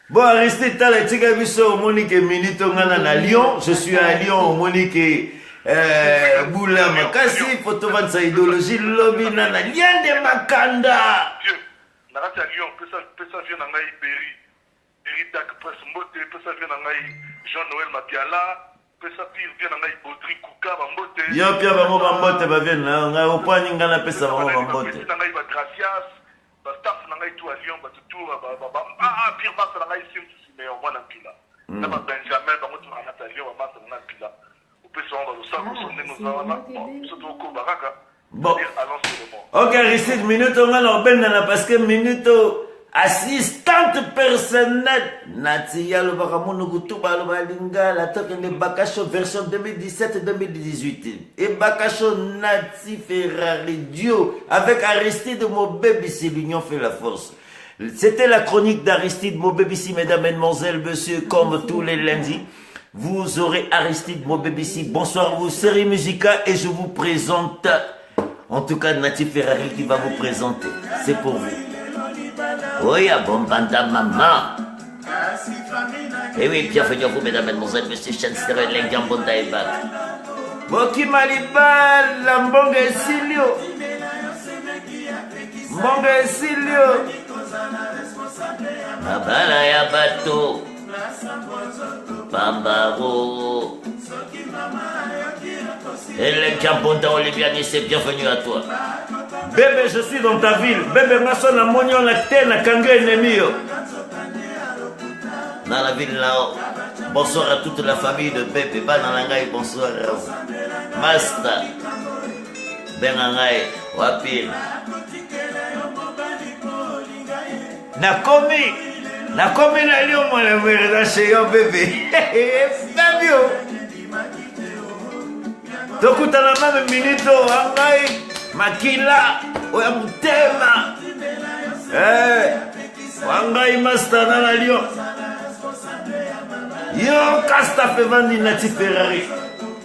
Bon, Aristide, t'as les tigres biso Monique Minito ngana na Lyon. Je suis à Lyon, Monique Boula Makasi, photovan sa idéologie lobby nana lien de Makanda. Dieu, na rata Lyon, pesa vient na ngai Berry Dak presse mbote, pesa vient na ngai Jean-Noël Mapiala. Yo pia bango bambote bavien na nga opani ngana pesa bango bambote na ngai ba gracias ba staff na ngai tu a Lyon ba tu pire ba na ngai sim mais au moins na pila na ba Benjamin bango tu na Lyon ba ma na pila au pesa on va le savoir son nous na surtout ko baraka bon OK Aristide minute ngana obenda parce que minute assistante personnelle Natia le bakamono kutuba le balinga la tokende Bakacho version 2017-2018 et Bakacho Nati Ferrari duo avec Aristide Mobebisi, l'union fait la force. C'était la chronique d'Aristide Mobebisi, mesdames, mesdemoiselles, messieurs, comme tous les lundis. Vous aurez Aristide Mobebisi. Bonsoir vous, série musicale et je vous présente en tout cas Nati Ferrari qui va vous présenter. C'est pour vous. Oui, à Bombanda Maman. Et oui, bienvenue à vous, mesdames, mesdemoiselles, monsieur Chancellor, Lengambonda et Bak. Boki Malibal, la Mbonga et Silio. Mbonga et Silio. Mabala ya bato. Bambaro. Et Lengambonda Oliviani, c'est bienvenue à toi. Bébé, je suis dans ta ville. Bébé, maçon, la moignon, la terre, la kanga, ennemi. Dans la ville là-haut. Bonsoir à toute la famille de Bébé. Bananangai, bonsoir à vous. Masta. Benangai, Wapil. Nakomi na Lyon, moi, le verre chez yo, bébé. Fabio. Tokuta la même minute, Angai. Makila, oya mutema. Wangai master na la Lyon. Yo casta fait vendre Nati Ferrari.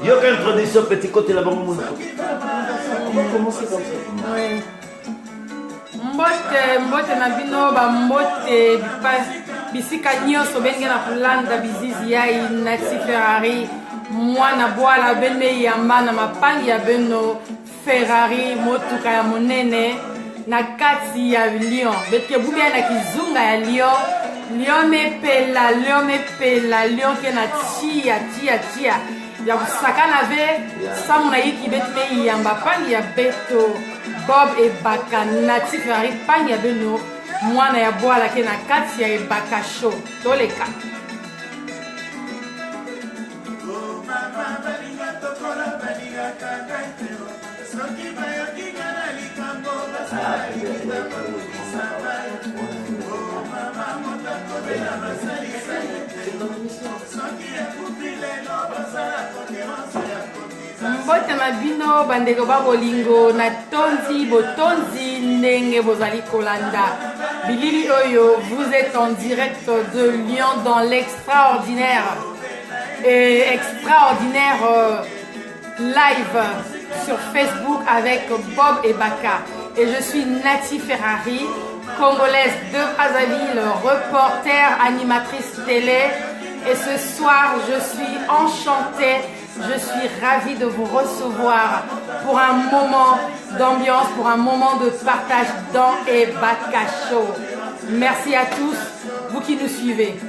Yo quelle tradition petit côté là-bas mon. On va commencer comme ça. Oui. Mbote na bino ba mbote bisika nyonso benge na kulanda bizizi ya Nati Ferrari. Mwana bwala bene yamba na mapangi ya beno Ferrari motuka ya monene na kati ya Lyon betke bubia na kizunga ya Lyon mepela Lyon ke na tia ya kusakana ve samu na yiki betme yamba pangi ya beto Bob e Baka Nati Ferrari pangi ya beno mwana ya bwala ke na kati ya Bakacho toleka mbote na bino bandeko ba bolingo na tondi botonzi ndenge bozali kolanda bilili oyo. Vous êtes en direct de Lyon dans l'extraordinaire et extraordinaire live sur Facebook avec Bob et Baka. Et je suis Nati Ferrari, congolaise de Brazzaville, reporter, animatrice télé. Et ce soir, je suis enchantée, je suis ravie de vous recevoir pour un moment d'ambiance, pour un moment de partage dans Ebaka Show. Merci à tous, vous qui nous suivez.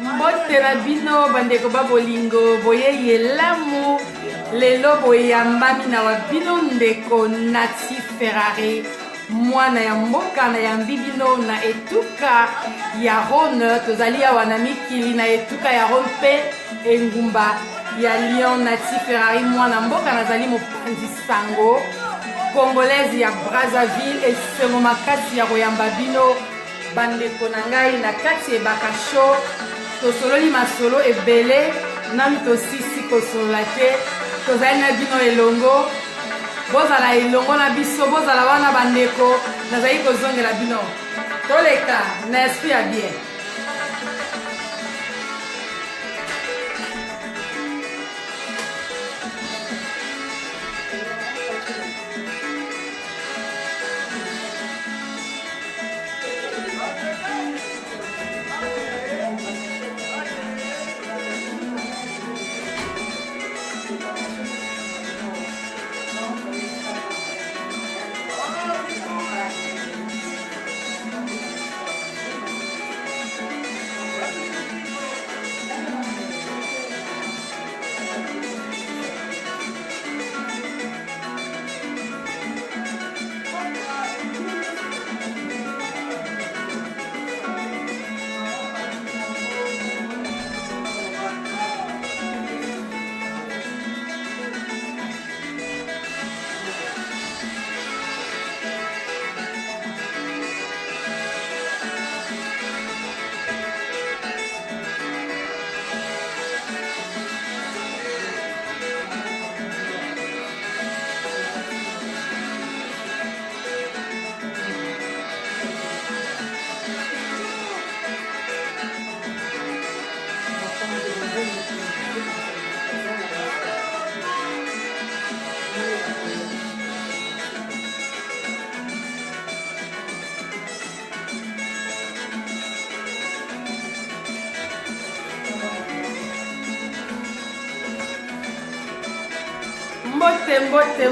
Mbote na bino bandeko ba bolingo boye yelamu lelo boye yambami na wa bino ndeko Nati Ferrari mwana ya mboka na yambi bino na etuka ya Rhône tozali awa na mikili na etuka ya Rhône pe engumba ya Lyon. Nati Ferrari mwana mboka nazali mopanzi sango congolaise ya Brazzaville esengo makasi ya koyamba bino bandeko na ngai na kati Ebaka Show. Tosololi masolo ebele nami tosisi kosolola te tozali na bino elongo bozala elongo na biso bozala wana bandeko nazali kozongela bino toleka na esprit ya bien.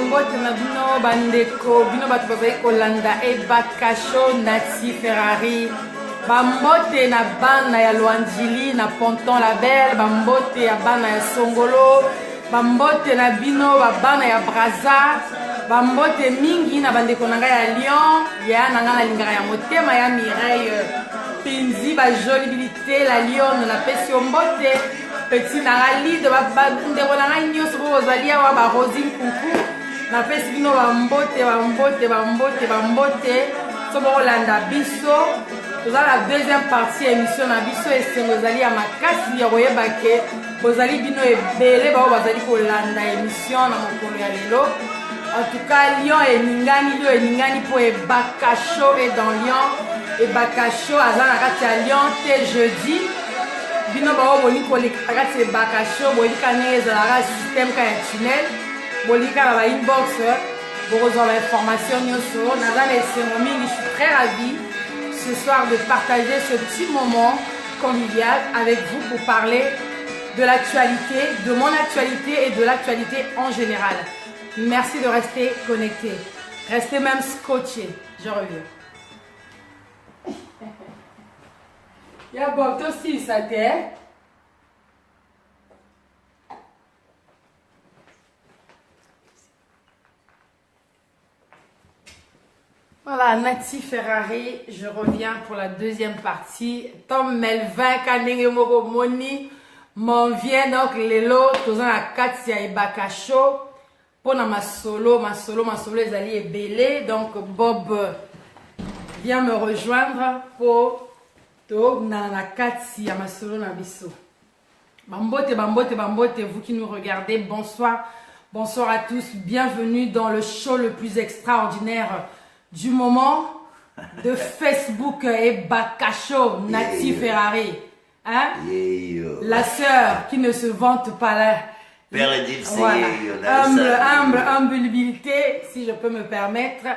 Mbote na bino bandeko bino bato bazali kolanda Ebaka Show Nati Ferrari bambote na bana ya Luanjili na Ponton Label bambote ya bana ya Songolo bambote na bino babana ya Brazza bambote mingi na bandeko na ngai ya Lyon ya na ngai na lingaka ya motema ya Mireille Pinzi bajoli bilite la Lyon na pesi mbote petit na lide ndeko na ngai nyonso po ozali awa ba Rosine Kuku na pesi bino bambote so bokolanda biso toza la deuxième partie ya émission na biso esengo ezali ya makasi ya koyeba ke bozali bino ebele bao bazali kolanda émission na mokolo ya lelo. En tout cas Lyon eningani po Ebaka Show et dans Lyon Ebaka Show aza na kati ya Lyon te jeudi bino bao boli koleka kati Ebaka Show bolika ne ezalaka système ka ya tunnel bolika na ba inbox bokozwa ba information nyonso naza na esengo mingi. Je suis très ravie ce soir de partager ce petit moment convivial avec vous pour parler de l'actualité, de mon actualité et de l'actualité en général. Merci de rester connecté, restez même scotché. Je reviens. Ya bon, toi aussi ça t'est. Voilà, Nati Ferrari, je reviens pour la deuxième partie. Tom Melvin, Kanenge Moko Moni, m'en vient donc Lelo, tous en la Katia et Bakacho. Pour ma solo, les alliés est belé. Donc Bob vient me rejoindre pour to na la Katia, ma solo na biso. Bambote, vous qui nous regardez, bonsoir. Bonsoir à tous, bienvenue dans le show le plus extraordinaire du moment de Facebook et Bakacho, Nati Ferrari. Hein? La sœur qui ne se vante pas là. Voilà. Humilité, si je peux me permettre.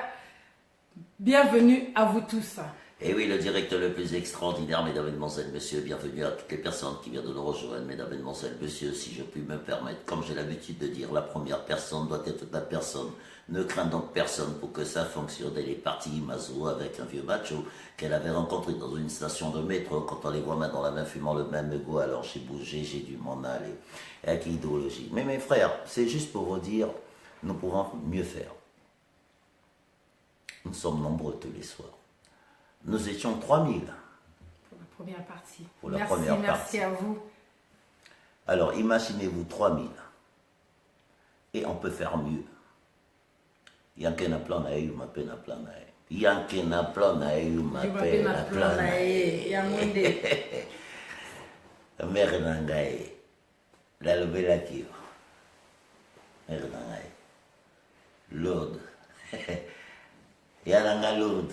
Bienvenue à vous tous. Et oui, le directeur le plus extraordinaire, mesdames, mesdemoiselles, messieurs, bienvenue à toutes les personnes qui viennent de nous rejoindre, mesdames, mesdemoiselles, messieurs, si je puis me permettre, comme j'ai l'habitude de dire, la première personne doit être la personne. Ne crains donc personne pour que ça fonctionne. Elle est partie Imazo avec un vieux macho qu'elle avait rencontré dans une station de métro. Quand on les voit main dans la main fumant le même goût, alors j'ai bougé, j'ai dû m'en aller. Avec idéologie. Mais mes frères, c'est juste pour vous dire, nous pouvons mieux faire. Nous sommes nombreux tous les soirs. Nous étions 3000. Pour la première partie. Pour la première partie. Merci à vous. Alors, imaginez-vous 3000. Et on peut faire mieux. Yankena plan na eu mapena plan na e. Yankena plan na eu mapena plan na e. Yamonde. Mère nangae. La lobela kio. Mère nangae. Lord. Yananga Lord.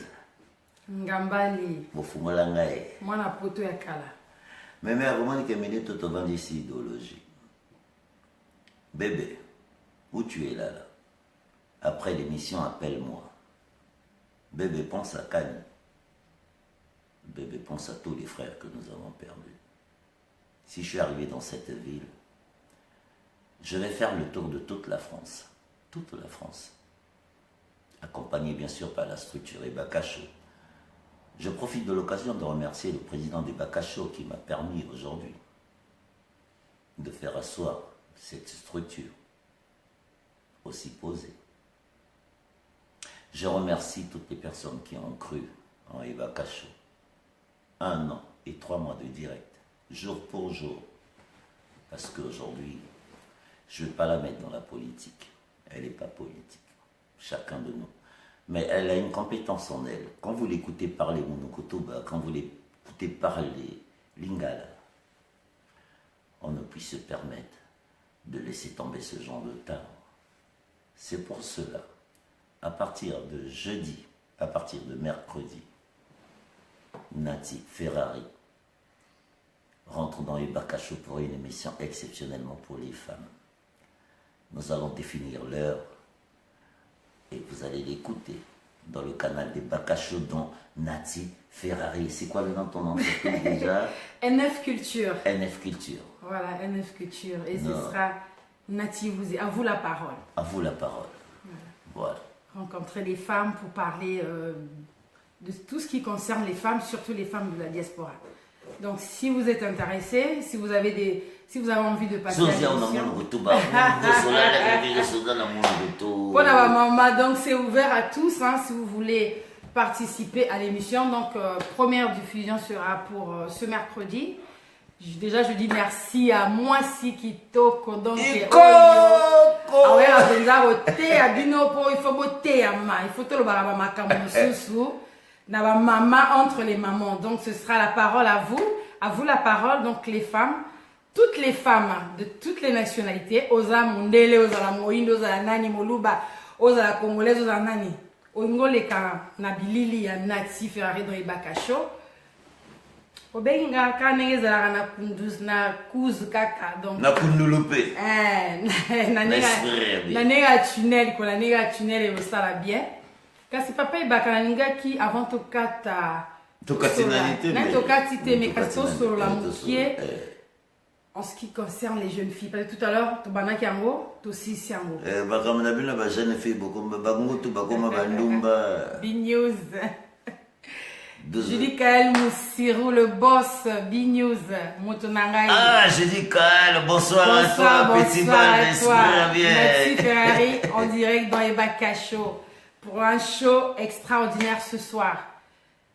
Ngambali. Bofumala ngae. Mwana poto ya kala. Mais mère, comment est-ce que tu te vends ici idéologie? Bébé, où tu es là? Après l'émission, appelle-moi. Bébé, pense à Kanye. Bébé, pense à tous les frères que nous avons perdus. Si je suis arrivé dans cette ville, je vais faire le tour de toute la France. Toute la France. Accompagné bien sûr par la structure Bakacho. Je profite de l'occasion de remercier le président des Bakacho qui m'a permis aujourd'hui de faire asseoir cette structure aussi posée. Je remercie toutes les personnes qui ont cru en Eva Cacho. 1 an et 3 mois de direct, jour pour jour. Parce qu'aujourd'hui, je ne vais pas la mettre dans la politique. Elle n'est pas politique. Chacun de nous. Mais elle a une compétence en elle. Quand vous l'écoutez parler Monokotoba, quand vous l'écoutez parler Lingala, on ne peut se permettre de laisser tomber ce genre de talent. C'est pour cela, à partir de jeudi, à partir de mercredi, Nati Ferrari rentre dans les Bakacho pour une émission exceptionnellement pour les femmes. Nous allons définir l'heure et vous allez l'écouter dans le canal des Bakacho dont Nati Ferrari. C'est quoi le nom de ton entreprise déjà? NF Culture. NF Culture. Voilà, NF Culture. Et ce sera Nati, à vous la parole. À vous la parole. Voilà. Rencontrer les femmes pour parler de tout ce qui concerne les femmes, surtout les femmes de la diaspora. Donc, si vous êtes intéressé, si vous avez envie de passer à l'émission, donc c'est ouvert à tous, hein, si vous voulez participer à l'émission. Donc, première diffusion sera pour ce mercredi. Déjà, je dis merci à Mwasi Kitoko. Donc, il faut tout le maman entre les mamans. Donc, ce sera la parole à vous la parole. Donc, les femmes, toutes les femmes de toutes les nationalités, Oza Mundele, Oza la Moïne, Oza la Nani Moluba, Oza la Congolaise, Oza la Nani, Ongoleka, Nabilili, Nati Ferrari dans les Bakacho. Obenga kanenge zalaka na kunduz na kuzu kaka donc na kundulupe na nega tunnel ko na nega tunnel et ça bien kasi papa ibaka ninga ki avant to kata tokatinalité mais tokatité mais kasi sur la mukie en ce qui concerne les jeunes filles parce que tout à l'heure to banaki yango to sisi yango baka na bina ba jeune fille beaucoup bango to bakoma bandumba Bnews. Julie Kael Moussirou, le boss B-News, Moutonangaï. Ah, Julie Kael, bonsoir à toi, petit bal d'esprit. Nati Ferrari, en direct dans les Bakacho. pour un show extraordinaire ce soir.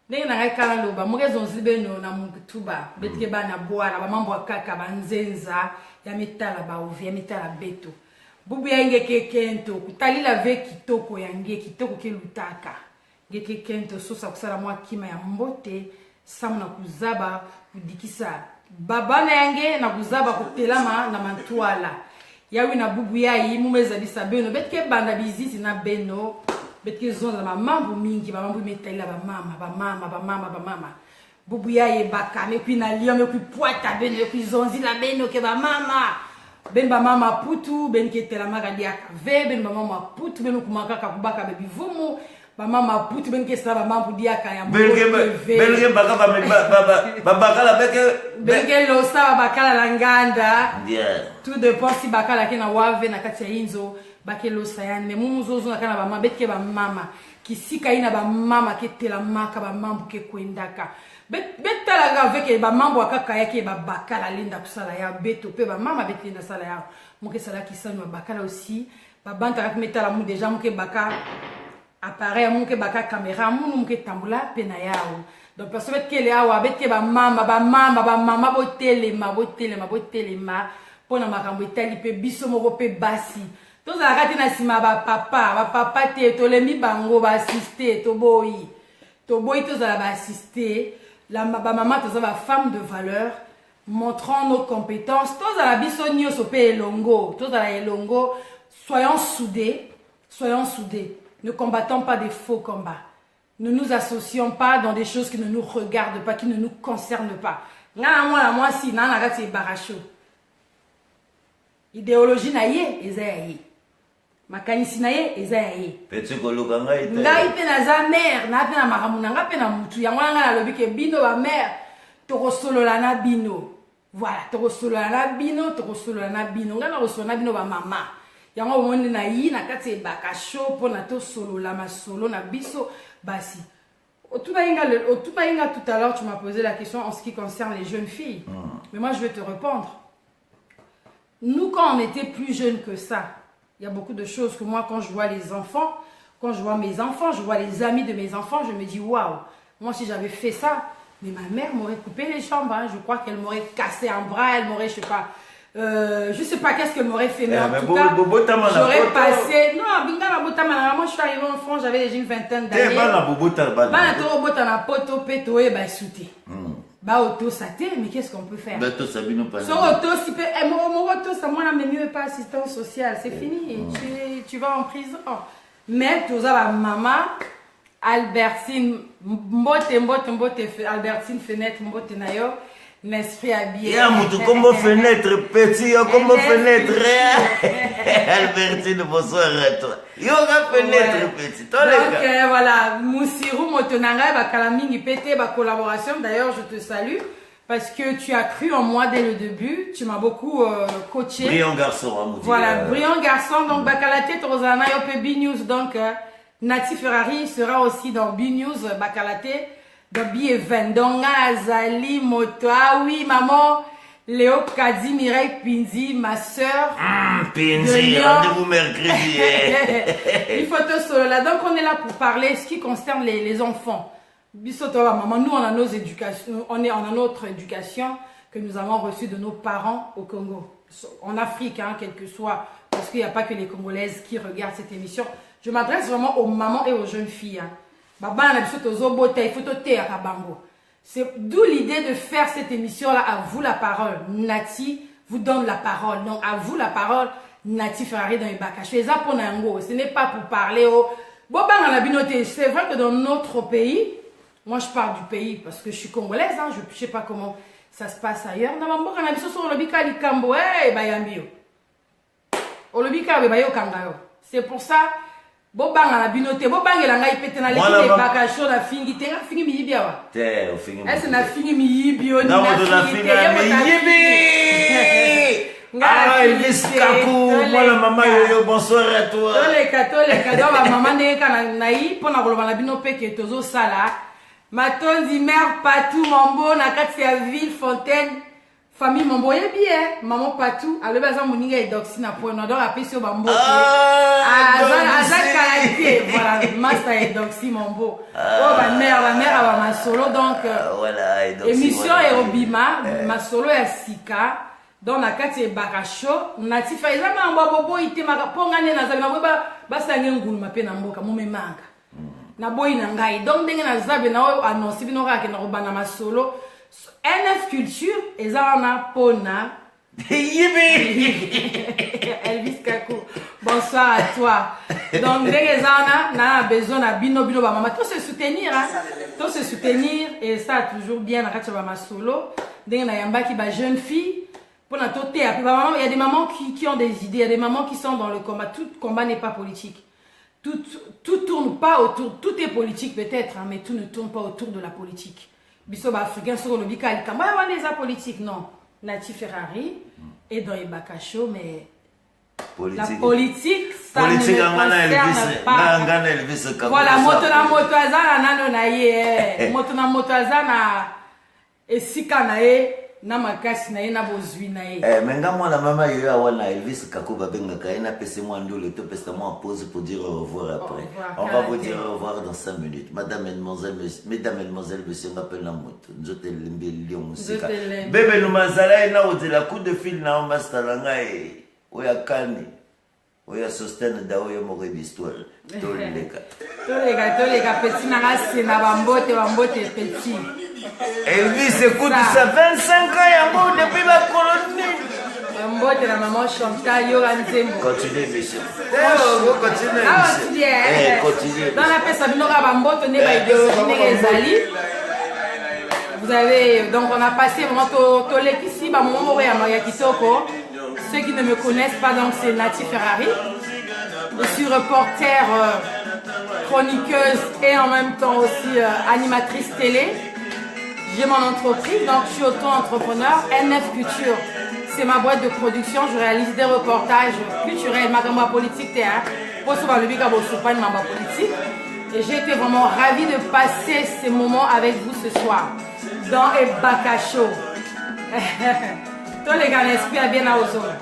Ndenge na kala loba mugezo nzibeno na mukutuba betke bana boala ba mambo akaka banzenza ya mitala ba ovi ya mitala beto. Bubu yange kekento kutalila ve kitoko yange kitoko kelutaka. Ngeke kento sosa kusala mwa kima ya mbote samu na kuzaba kudikisa baba na yange na kuzaba kutelama na mantwala. Yawi na bubu yayi mumeza bisa beno betke banda biziti na beno betke zonza mamambu mingi mamambu metalila ba mama bubu yayi baka me puis na lion me puis poita beno puis zonzi la beno ke ba mama ben ba mama putu ben ke telama kadia ve ben ba mama putu ben kumaka kubaka bebi vumu ba mama putu ben ke sa ba mambu dia ka ya belge baka ba bakala beke benke lo sa bakala langanda yeah. Tout dépend si bakala ke na wave na kati ya inzo bakelo sayane mais mumuzozo na kana ba mama betke ba mama kisika ina ba mama ke telamaka ba mambu ke kwendaka betala ga veke ba mambo akaka yake ba bakala linda kusala ya beto pe ba mama betenda sala ya moke sala kisano bakala aussi ba banta ka metala mu déjà moke baka appareil moke baka caméra mu moke tambula pe na yao donc parce que le awa betke ba mama botelema pona makambo etali pe biso moko pe basi tous la kati na sima ba papa te to lemi bango ba assister to boy tous la ba assister la ba maman tous la femme de valeur montrant nos compétences tous la biso nyoso pe elongo tous la elongo soyons soudés ne combattons pas des faux combats, ne nous associons pas dans des choses qui ne nous regardent pas, qui ne nous concernent pas. Moi si na kati baracho idéologie na ye eza ya ye makanisi na ye eza ya ye petit koluka ngai te ngai pe na za mère na pe na makamu na nga pe na mutu yango nga na lobi ke bino ba mère tokosolola na bino voilà tokosolola na bino nga na kosolola na bino ba mama yango omoni na yi na kati baka show po na to solola masolo na biso basi Otuba Inga tout à l'heure tu m'as posé la question en ce qui concerne les jeunes filles mais moi je vais te répondre. Nous, quand on était plus jeunes que ça, il y a beaucoup de choses que moi, quand je vois les enfants, quand je vois mes enfants, je vois les amis de mes enfants, je me dis, waouh, moi, si j'avais fait ça, mais ma mère m'aurait coupé les jambes, hein. Je crois qu'elle m'aurait cassé un bras, elle m'aurait, je sais pas qu'est-ce qu'elle m'aurait fait, mais en tout cas, j'aurais passé, non, moi, je suis arrivée en France, j'avais déjà une vingtaine d'années. Bah auto saté mais qu'est-ce qu'on peut faire? Bah to sabino pas. So auto si peut mon auto ça moi la mieux pas assistance sociale, c'est fini. Tu vas en prison. Mais tout ça la maman Albertine mbote Albertine fenêtre mbote nayo l'esprit habillé. Ya mutu comme fenêtre petit comme fenêtre. Albertine bonsoir à toi. Yoga fenêtre petit. Donc voilà, Moussirou Motonanga bakala mingi pété ba collaboration. D'ailleurs, je te salue parce que tu as cru en moi dès le début, tu m'as beaucoup coaché. Brillant garçon hein, voilà, brillant garçon donc bakala tête Rosana yo B News donc Nati Ferrari sera aussi dans B News bakalate dans B-Event donc Azali Moto. Ah oui, maman Léo Kadi Mireille Pinzi, ma soeur. Pinzi, rendez-vous mercredi. Il faut te solo là. Donc on est là pour parler ce qui concerne les enfants. Maman, nous on a nos éducations, on a notre éducation que nous avons reçue de nos parents au Congo, en Afrique, hein, quel que soit, parce qu'il n'y a pas que les Congolaises qui regardent cette émission. Je m'adresse vraiment aux mamans et aux jeunes filles. Hein. Baba, il faut te taire à bango. C'est d'où l'idée de faire cette émission-là. À vous la parole. Nati vous donne la parole. Donc, à vous la parole. Nati Ferrari dans les bakaches. Ce n'est pas pour parler au... C'est vrai que dans notre pays, moi je parle du pays parce que je suis congolaise, hein, je ne sais pas comment ça se passe ailleurs. C'est pour ça... Bobanga la binote, bobanga la ngai pete na leki de bakasho na fingi tenga fingi mi yibia wa. Te o fingi. Est-ce na fingi mi yibio ni na fingi mi yibi. Ah, Elvis Kakou, voilà maman yo bonsoir à toi. Tole ka do ba maman de kana nai pona koloba na bino pe ke tozo sala. Matondi mère Patou Mambo na kati ya ville Fontaine famille Mambo est bien, maman Patou, à l'obéissance moninga et doxine à point, donc après sur Mambo. Voilà, master et doxine Mambo. Oh, ma mère a ma solo, donc, voilà, émission et Obima, ma solo est Sika, dans la carte et Bakacho, Nati Faiza, ma bobo, ite ma pongane na zabe, ma basa ngengulu ma pe na mboka, mo me manga. Na boy na ngai, donc ndenge na zabe na annonce bino ka ke na robana ma solo. NF Culture, et ça on a Pona. Elvis Kakou, bonsoir à toi. Donc, dès que on a besoin de bino maman, tout se soutenir, hein. Tout se soutenir, et ça toujours bien, ma solo. Dès qu'on a yamba qui va jeune fille, pour la toté, il y a des mamans qui ont des idées, il y a des mamans qui sont dans le combat. Tout combat n'est pas politique. Tout tourne pas autour, tout est politique peut-être, hein, mais tout ne tourne pas autour de la politique. Biso ba africain sur le bical comme les politiques non Nati Ferrari et dans les Bakacho mais la politique ça politique ne concerne pas voilà moto azana nano na ye moto azana esika na ye na makasi na ye na bozwi na ye menga mwana mama yo awana Elvis Kakou babenga kaina pese moi ndolo to pese moi pause pour dire au revoir après on va vous dire au revoir dans 5 minutes mesdames mesdemoiselles monsieur m'appelle la moto nzote lembe lion musika bébé nous mazala na o de la coup de fil na master ngai oya kani oya sustain da oya mo histoire tolega petit na rasi na bambote petit Elvis écoute ça 25 ans ya mo depuis ma colonie bambote la maman Chantal yo Nzembo continue monsieur continue dans la paix sabino ka bambote ne ba idéologie ne ezali vous avez donc on a passé vraiment toleki ici ba moment ya Maria Kitoko. Ceux qui ne me connaissent pas, donc c'est Nati Ferrari. Je suis reporter, chroniqueuse et en même temps aussi animatrice télé. J'ai mon entreprise, donc je suis auto-entrepreneur. NF Culture, c'est ma boîte de production. Je réalise des reportages culturels, ma politique, pour souvent le big pas ma politique. Et j'ai été vraiment ravie de passer ces moments avec vous ce soir dans Ebakacho. Tous les gars, l'esprit a bien à aux autres.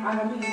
Maman.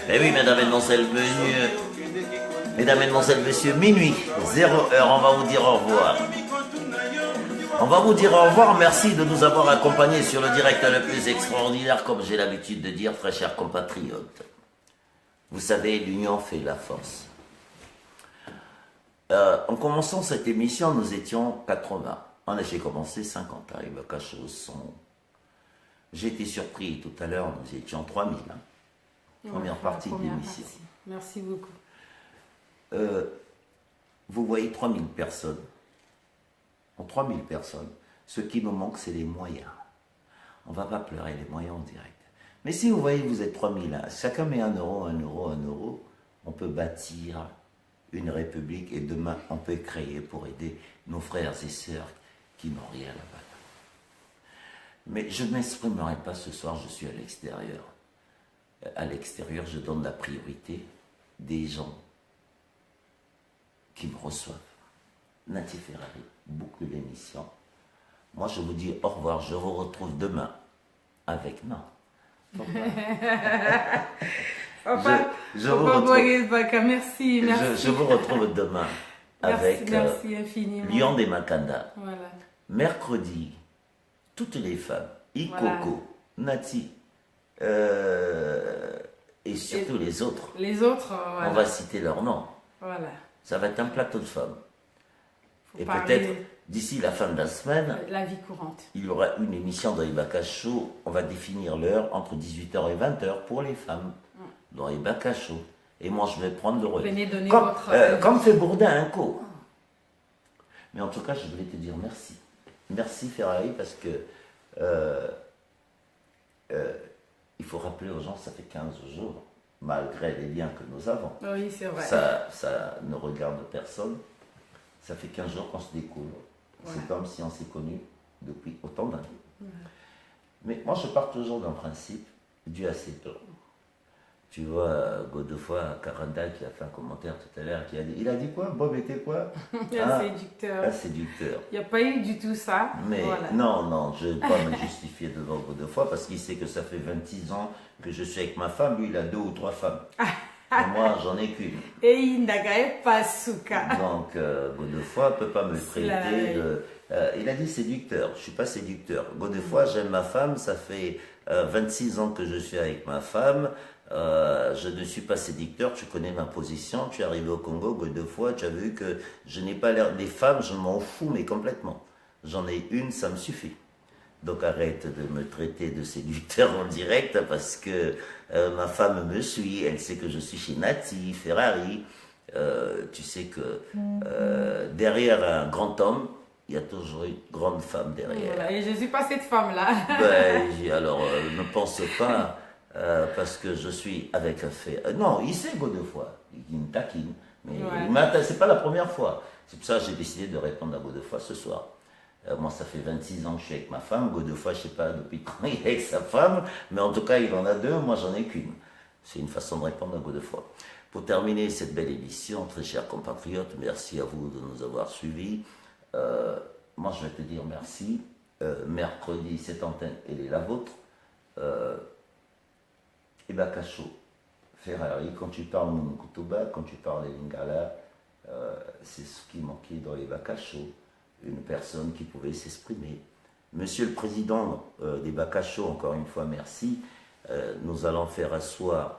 Eh oui, mesdames, mesdemoiselles, mesdames, mesdemoiselles, messieurs, minuit, 0 heure, on va vous dire au revoir. On va vous dire au revoir, merci de nous avoir accompagnés sur le direct le plus extraordinaire, comme j'ai l'habitude de dire, très chers compatriotes. Vous savez, l'union fait la force. En commençant cette émission, nous étions 80. J'ai commencé 50 à Ibakacho au son. J'ai été surpris tout à l'heure, nous étions 3000. Première partie de l'émission. Merci beaucoup. Vous voyez 3000 personnes. En 3000 personnes, ce qui nous manque, c'est les moyens. On ne va pas pleurer les moyens en direct. Mais si vous voyez, vous êtes 3000, chacun met 1 euro, 1 euro, 1 euro, on peut bâtir une république et demain, on peut créer pour aider nos frères et sœurs qui n'ont rien là-bas. Mais je ne m'exprimerai pas ce soir, je suis à l'extérieur. À l'extérieur, je donne la priorité des gens qui me reçoivent. Nati Ferrari, boucle l'émission. Moi, je vous dis au revoir, je vous retrouve demain avec... Non. Je vous retrouve demain avec Lion des Makanda. Voilà. Mercredi, toutes les femmes, Ikoko, voilà. Nati, et surtout les autres. Les autres, voilà. On va citer leurs noms. Voilà. Ça va être un plateau de femmes. Et peut-être d'ici la fin de la semaine, la vie courante. Il y aura une émission dans Ibakacho. On va définir l'heure entre 18h et 20h pour les femmes dans Ibakacho. Et moi, je vais prendre le relais. Venez donner votre... comme fait Bourdin un coup. Mais en tout cas, je voulais te dire merci. Merci Ferrari parce que il faut rappeler aux gens, ça fait 15 jours, malgré les liens que nous avons. Oui, c'est vrai. Ça ne regarde personne. Ça fait 15 jours qu'on se découvre. Ouais. C'est comme si on s'est connus depuis autant d'années. Ouais. Mais moi, je pars toujours d'un principe, Dieu a ses plans. Tu vois, Godefroy Caranda qui a fait un commentaire tout à l'heure, qui a dit, il a dit quoi? Bob était quoi? Un séducteur. Un séducteur. Il n'y a pas eu du tout ça. Mais voilà. Non, je ne vais pas me justifier devant Godefroy parce qu'il sait que ça fait 26 ans que je suis avec ma femme. Lui, il a 2 ou 3 femmes. Et moi, j'en ai qu'une. Et il n'a pas souka. Donc, Godefroy ne peut pas me traiter de... il a dit séducteur. Je ne suis pas séducteur. Godefroy, j'aime ma femme. Ça fait 26 ans que je suis avec ma femme. Je ne suis pas séducteur. Tu connais ma position. Tu es arrivé au Congo, Godefroy. Tu as vu que je n'ai pas l'air... Des femmes, je m'en fous, mais complètement. J'en ai une, ça me suffit. Donc arrête de me traiter de séducteur en direct parce que ma femme me suit, elle sait que je suis chez Nati, Ferrari. Tu sais que derrière un grand homme, il y a toujours une grande femme derrière. Voilà, et je ne suis pas cette femme-là. Alors ne pense pas parce que je suis avec un fait. Non, il sait Godefroy, il me taquine, mais ouais. C'est pas la première fois. C'est pour ça que j'ai décidé de répondre à Godefroy ce soir. Moi, ça fait 26 ans que je suis avec ma femme. Godefroy, je ne sais pas depuis quand il est avec sa femme. Mais en tout cas, il en a 2. Moi, j'en ai qu'une. C'est une façon de répondre à Godefroy. Pour terminer cette belle émission, très chers compatriotes, merci à vous de nous avoir suivis. Moi, je vais te dire merci. Mercredi, cette antenne, elle est la vôtre. Ibakacho, Ferrari, quand tu parles Mounoukoutoba, quand tu parles Lingala, c'est ce qui manquait dans Ibakacho. Une personne qui pouvait s'exprimer. Monsieur le Président des Bakacho, encore une fois, merci. Nous allons faire asseoir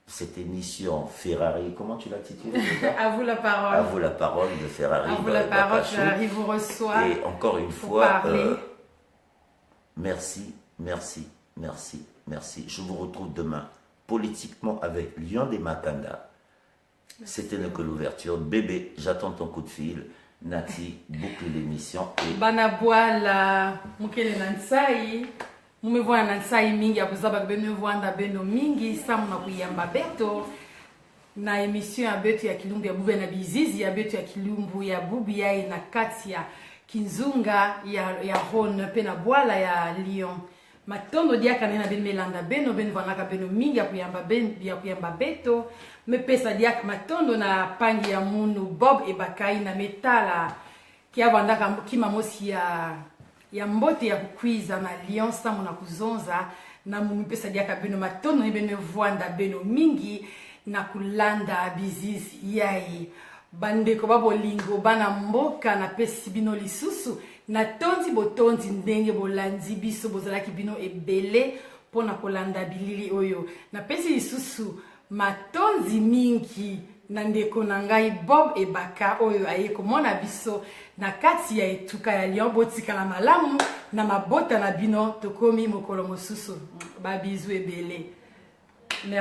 cette émission Ferrari. Comment tu l'as titulée? À vous la parole. À vous la parole de Ferrari. À vous la parole, Ferrari vous reçoit. Et encore une fois, merci, merci, merci, merci. Je vous retrouve demain, politiquement, avec Lion des Makanda. C'était que l'ouverture. Bébé, j'attends ton coup de fil. Nati, boucle l'émission. Banaboala, mukele nansai, mumevoa nansai mingi akuzaba bemevoa nda beno mingi samu na kuyamba beto na émission ya beto ya kilumbu ya bube na bizizi ya beto ya kilumbu ya bubi ya na kati ya kinzunga ya Rhône pe na bwala ya Lyon matondo diaka nena ben melanda beno ben vanaka beno mingi ya kuyamba beto me pesa diaka matondo na pangi ya munu Bob Ebakai na metala kia vandaka kima mosi ya mbote ya kukwiza na Lyon samu na kuzonza na munu pesa diaka beno matondo ni beno vwanda beno mingi na kulanda bizizi yai bandeko babolingo bana mboka na pesi bino lisusu na tondi botondi ndenge bolandi biso bozalaki bino ebele pona kolanda bilili oyo na pesi lisusu matondi mingi na ndeko na ngai Bob Ebaka oyo aye komona biso na kati ya etuka ya Lyon botikala malamu na mabota na bino tokomi mokolo mosusu ba bizu ebele. Merci.